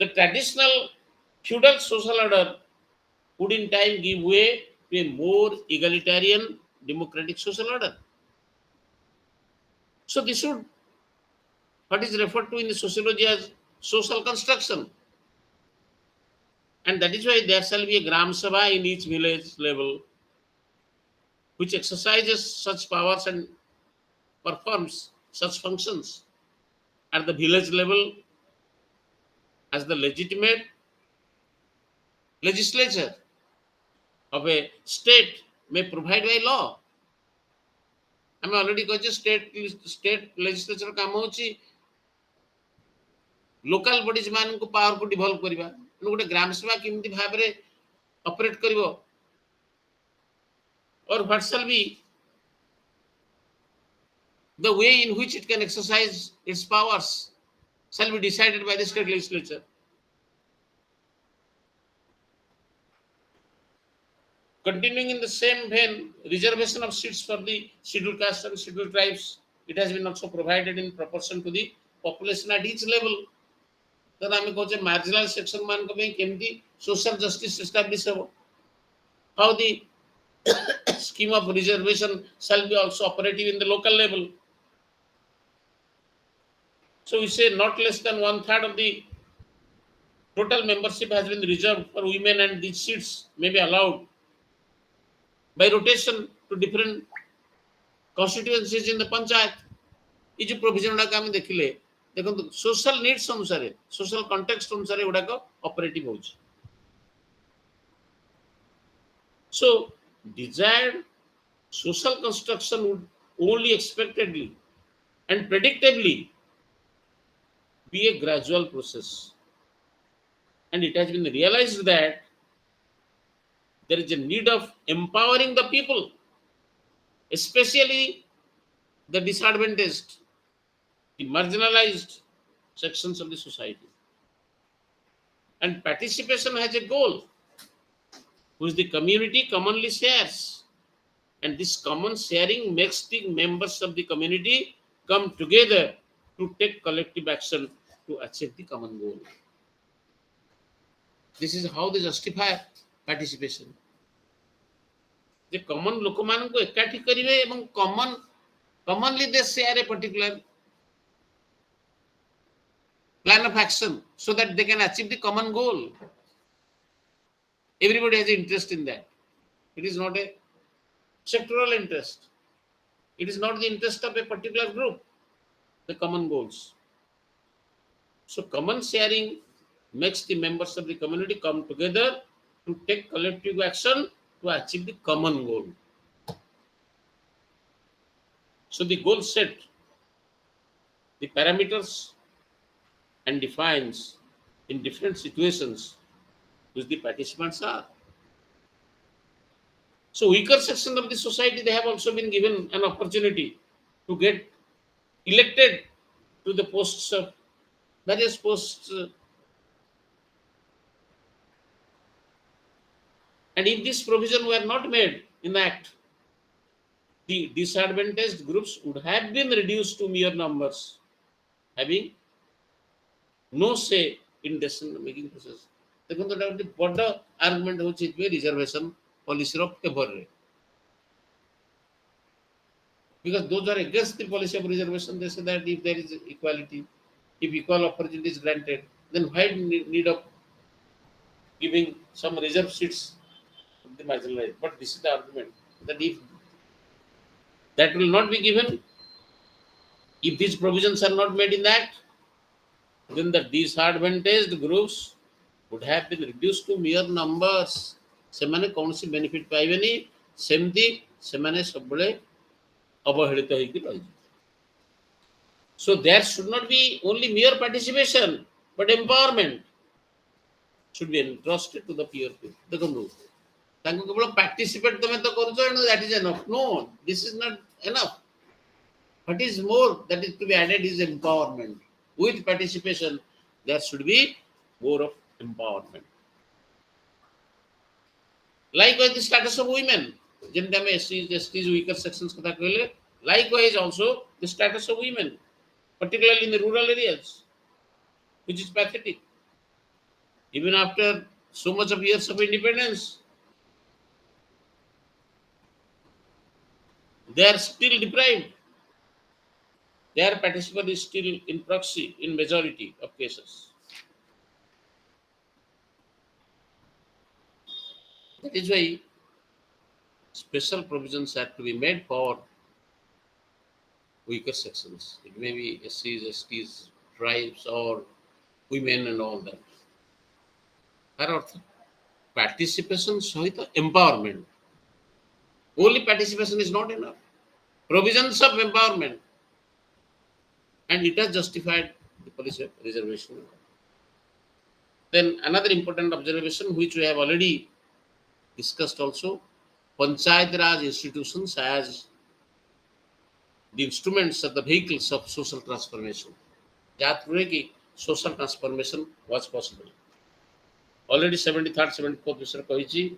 the traditional feudal social order would in time give way to a more egalitarian democratic social order. So this would what is referred to in the sociology as social construction. And that is why there shall be a Gram Sabha in each village level, which exercises such powers and performs such functions at the village level as the legitimate legislature of a state may provide by law. ଆମେ already କହିଛେ state legislature କାମ ହେଉଛି local bodies ମାନଙ୍କୁ powerକୁ devolve କରିବା. ଗୋଟେ ଗ୍ରାମ ସଭା କେମିତି ଭାବରେ operate କରିବ or what shall be the way in which it can exercise its powers shall be decided by the state legislature. Continuing in the same vein, reservation of seats for the scheduled castes and scheduled tribes, it has been also provided in proportion to the population at each level. Then ଆମେ କହୁଛେ marginal section ମାନଙ୍କ ପାଇଁ କେମିତି social justice establish ହେବ, how the scheme of reservation shall be also operative in the local level. So we say not less than 1/3 of the total membership has been reserved for women, and these seats may be allowed by rotation to different constituencies in the panchayat. ये जो provision गुड़ाक आम देखिले देखो social needs अनुसार social context अनुसार गुड़ाक operative हो. So desired social construction would only expectedly and predictably be a gradual process, and it has been realized that there is a need of empowering the people, especially the disadvantaged, the marginalized sections of the society. And participation has a goal which the community commonly shares. And this common sharing makes the members of the community come together to take collective action to achieve the common goal. This is how they justify participation. The common ଲୋକମାନଙ୍କୁ ଏକାଠି କରିବେ ଏବଂ commonly they share a particular plan of action so that they can achieve the common goal. Everybody has interest in that. It is not a sectoral interest. It is not the interest of a particular group, the common goals. So common sharing makes the members of the community come together to take collective action to achieve the common goal. So the goal set the parameters and defines in different situations which the participants are. So weaker section of the society, they have also been given an opportunity to get elected to the posts of various posts. And if this provision were not made in the act, the disadvantaged groups would have been reduced to mere numbers, having no say in decision making process. देखो तो बड़ा argument होची reservation policy रो favour रे, because those are against the policy of reservation. They say that if there is equality, if equal opportunity is granted, then why need of giving some reserve seats to the marginalized? But this is the argument that if that will not be given, if these provisions are not made in the act, then the disadvantaged groups would have been reduced to mere numbers. ସେମାନେ କୌଣସି benefit ପାଇବେନି, ସେମିତି ସେମାନେ ସବୁବେଳେ ଅବହେଳିତ ହେଇକି ରହିଯିବେ. So there should not be only mere participation, but empowerment should be entrusted to the peer people. ଦେଖନ୍ତୁ ତାଙ୍କୁ କେବଳ participate ତମେ ତ କରୁଛ, and that is enough. No, this is not enough. What is more that is to be added is empowerment. With participation, there should be more of empowerment. Likewise, the status of women. ଯେମିତି ଆମେ STs weaker sections କଥା କହିଲେ, likewise also the status of women, particularly in the rural areas, which is pathetic. Even after so much of years of independence, they are still deprived. Their participation is still in proxy in majority of cases. That is why special provisions have to be made for weaker sections. It may be SCs, STs, tribes, or women and all that. Our participation ସହିତ empowerment. Only participation is not enough. Provisions of empowerment, and it has justified the policy of reservation. Then another important observation which we have already discussed also, Panchayat Raj institutions as the instruments of the vehicles of social transformation. That way, social transformation was possible. Already 73rd, 74th Mr. Koichi,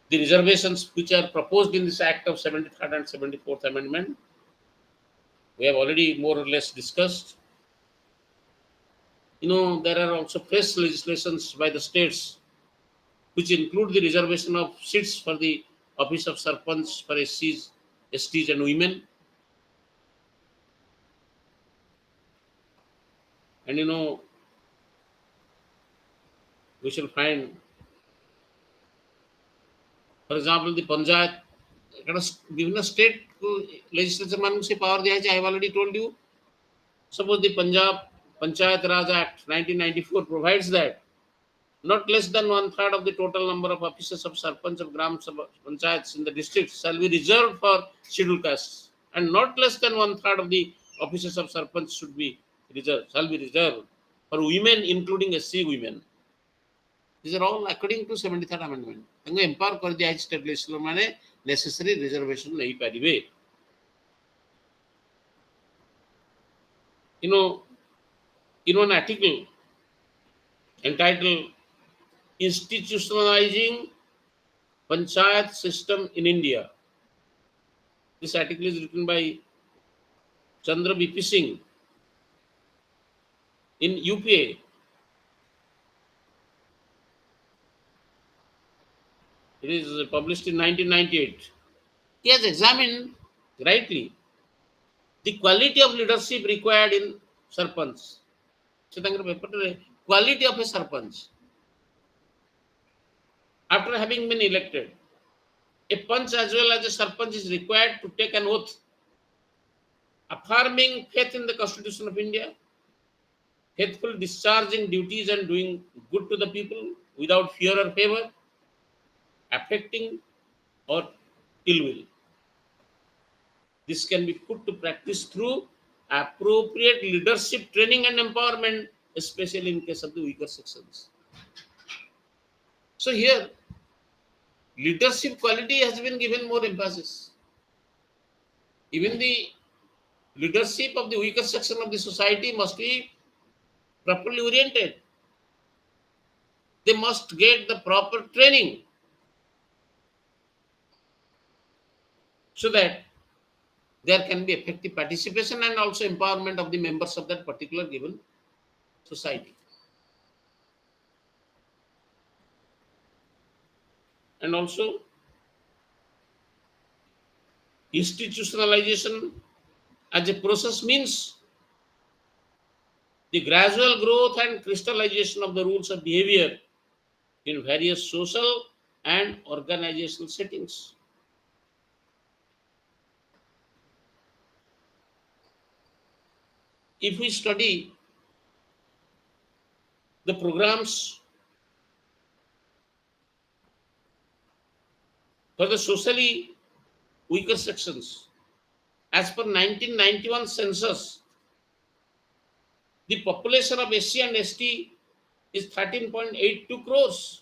the reservations which are proposed in this Act of 73rd and 74th Amendment, we have already more or less discussed. There are also fresh legislations by the states which include the reservation of seats for the office of Sarpanch for SCs, STs and women. And we shall find, for example, the Panchayat विभिन्न state को legislature मान से power दिया है. I have already told you. Suppose the Punjab Panchayat Raj Act 1994 provides that not less than 1/3 of the total number of offices of Sarpanch of Gram Sabha Panchayats in the district shall be reserved for scheduled castes, and not less than 1/3 of the offices of Sarpanch shall be reserved for women, including SC women. These are all according to 73rd Amendment. ତାଙ୍କୁ empower कर दिया है state legislature माने necessary reservation नहीं पारिबे. You know, in one article entitled Institutionalizing Panchayat System in India. This article is written by Chandra B.P. Singh in UPA. It is published in 1998. He has examined rightly the quality of leadership required in Sarpanch. So, quality of a Sarpanch. After having been elected, a Panch as well as a Sarpanch is required to take an oath affirming faith in the Constitution of India, faithful discharging duties and doing good to the people without fear or favor, affecting or ill will. This can be put to practice through appropriate leadership training and empowerment, especially in case of the weaker sections. So here, leadership quality has been given more emphasis. Even the leadership of the weaker section of the society must be properly oriented. They must get the proper training so that there can be effective participation and also empowerment of the members of that particular given society. And also, institutionalization as a process means the gradual growth and crystallization of the rules of behavior in various social and organizational settings. If we study the programs for the socially weaker sections, as per 1991 census, the population of SC and ST is 13.82 crores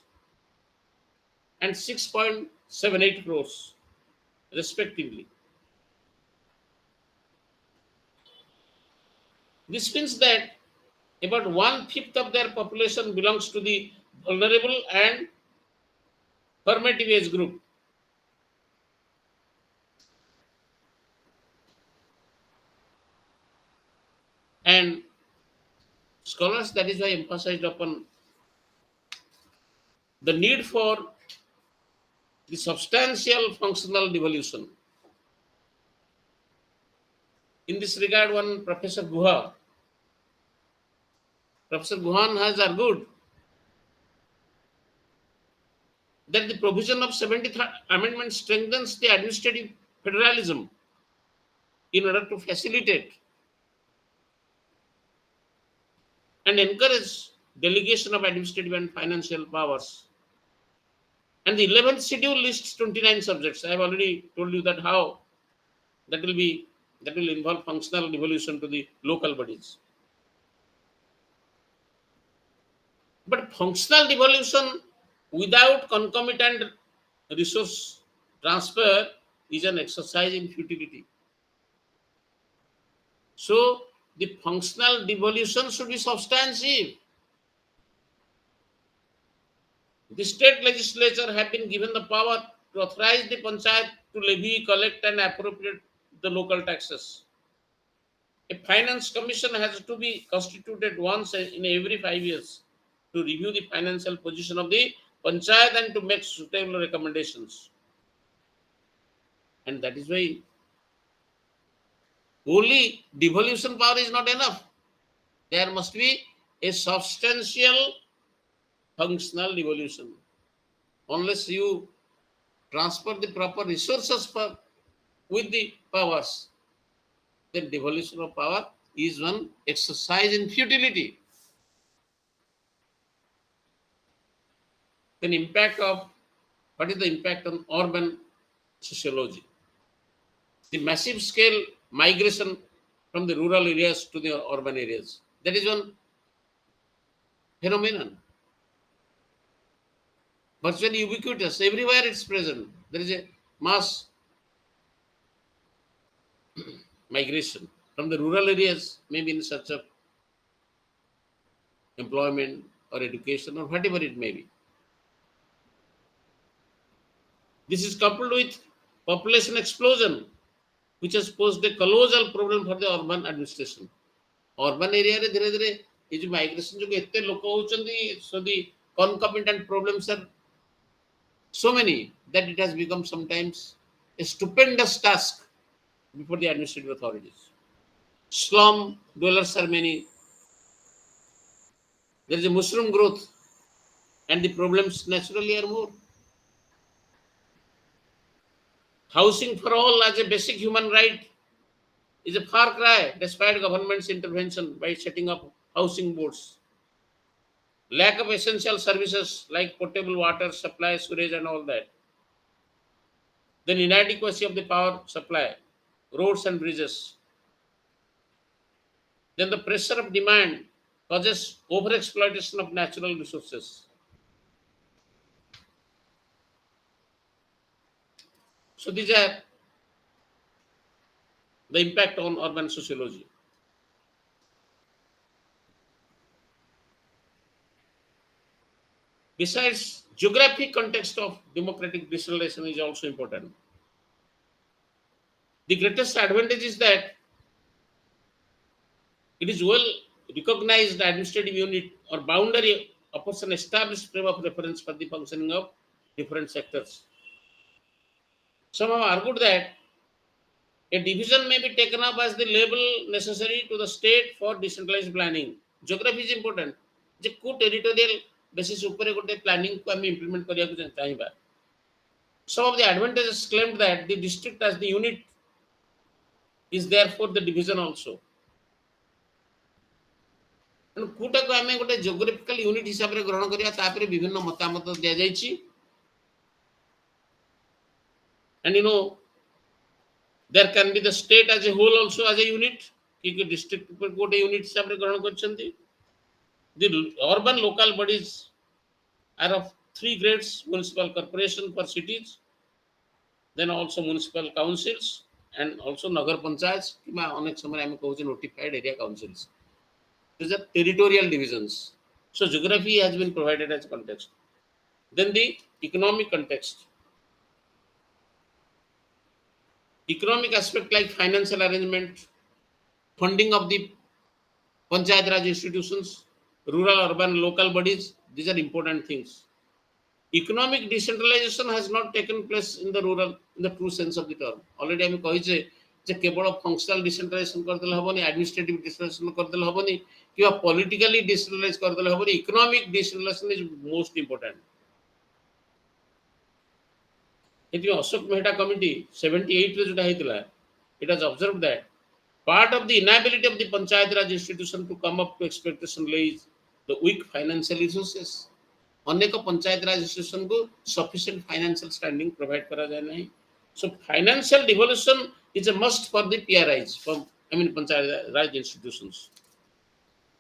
and 6.78 crores respectively. This means that about 1/5 of their population belongs to the vulnerable and formative age group. And scholars, that is why, emphasized upon the need for the substantial functional devolution. In this regard, one Professor Guhan has argued that the provision of 73rd Amendment strengthens the administrative federalism in order to facilitate and encourage delegation of administrative and financial powers. And the 11th schedule lists 29 subjects. I have already told you that how that will involve functional devolution to the local bodies. But functional devolution without concomitant resource transfer is an exercise in futility. So the functional devolution should be substantive. The state legislature have been given the power to authorize the panchayat to levy, collect and appropriate the local taxes. A finance commission has to be constituted once in every 5 years to review the financial position of the panchayat and to make suitable recommendations. And that is why only devolution power is not enough. There must be a substantial functional devolution. Unless you transfer the proper resources with the powers, then devolution of power is one exercise in futility. Then what is the impact on urban sociology? The massive scale migration from the rural areas to the urban areas. That is one phenomenon. Virtually ubiquitous. Everywhere it's present. There is a mass migration from the rural areas, maybe in search of employment or education or whatever it may be. This is coupled with population explosion, which has posed a colossal problem for the urban administration. Urban area रे धीरे धीरे ये जो migration जो इतने लोग होचंदी, so the concomitant problems are so many that it has become sometimes a stupendous task before the administrative authorities. Slum dwellers are many. There is a mushroom growth, and the problems naturally are more. Housing for all as a basic human right is a far cry despite government's intervention by setting up housing boards. Lack of essential services like potable water supply, sewage, and all that. Then inadequacy of the power supply, roads and bridges. Then the pressure of demand causes overexploitation of natural resources. So these are the impact on urban sociology. Besides, geographic context of democratic decentralization is also important. The greatest advantage is that it is well recognized administrative unit or boundary offers an established frame of reference for the functioning of different sectors. Some have argued that a division may be taken up as the label necessary to the state for decentralized planning. Geography is important. जे को territorial basis ऊपर गोटे planning को हम implement करिया को चाहिबा. Some of the advantages claimed that the district as the unit is therefore the division also. Kota को हमें गोटे geographical unit हिसाब रे ग्रहण करिया तापरे विभिन्न मतामत दिया जायछि. And you know, there can be the state as a whole also as a unit. कि district ऊपर गोटे unit हिसाब रे ग्रहण करछन्ती. The urban local bodies are of three grades: municipal corporation for cities, then also municipal councils, and also nagar panchayats. Keema अनेक समय हम कहू notified area councils. These are territorial divisions. So geography has been provided as context. Then the economic context. Economic aspect like financial arrangement, funding of the panchayat raj institutions, rural, urban, local bodies, these are important things. Economic decentralization has not taken place in the rural in the true sense of the term. Already I कहिजे जे केवल functional decentralization करदेले हबनी, administrative decentralization करदेले हबनी, किबा politically decentralize करदेले हबनी. Economic decentralization is most important. It is Ashok Mehta committee 78 रे जोटा हेतिला, it has observed that part of the inability of the panchayat raj institution to come up to expectation lays the weak financial resources. अनेक पंचायत राज institution को sufficient financial standing provide करा जाए नहीं. So financial devolution is a must for the PRIs, from panchayat raj institutions.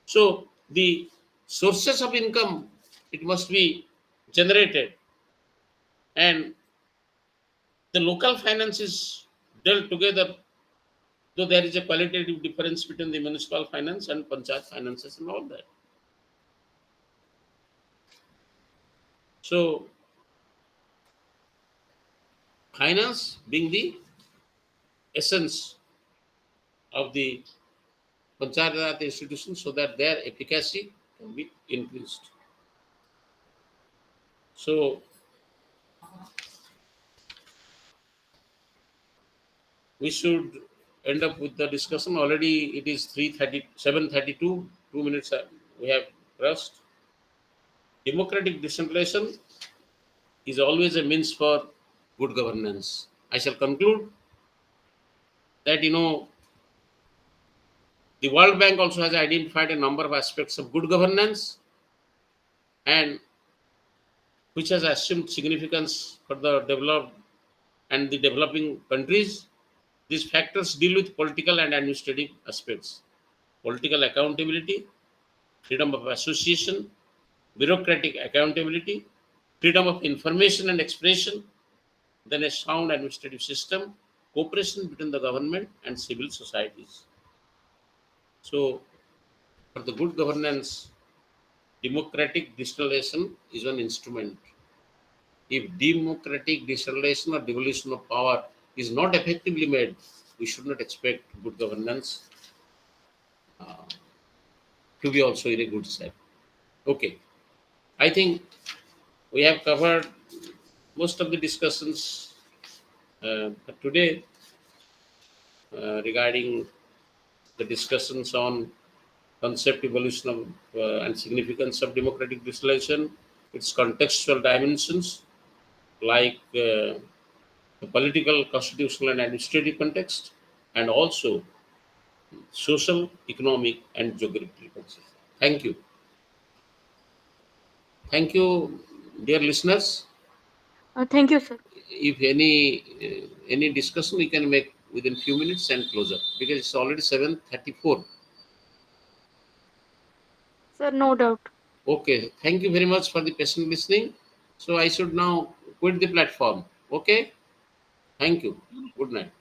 So the sources of income, it must be generated, and the local finance is dealt together, though there is a qualitative difference between the municipal finance and panchayat finances and all that. So finance being the essence of the panchayat institution, so that their efficacy can be increased. So we should end up with the discussion. Already it is 7:32, 2 minutes we have crossed. Democratic decentralization is always a means for good governance. I shall conclude that, the World Bank also has identified a number of aspects of good governance and which has assumed significance for the developed and the developing countries. These factors deal with political and administrative aspects: political accountability, freedom of association, bureaucratic accountability, freedom of information and expression, then a sound administrative system, cooperation between the government and civil societies. So, for the good governance, democratic decentralization is one instrument. If democratic decentralization or devolution of power is not effectively made, we should not expect good governance to be also in a good side. Okay, I think we have covered most of the discussions today regarding the discussions on concept evolution of and significance of democratic decentralization, its contextual dimensions like the political, constitutional, and administrative context, and also social, economic, and geographical context. Thank you. Thank you, dear listeners. Thank you, sir. If any discussion we can make within few minutes and close up because it's already 7:34. Sir, no doubt. Okay, thank you very much for the patient listening. So I should now quit the platform. Okay, thank you. Good night.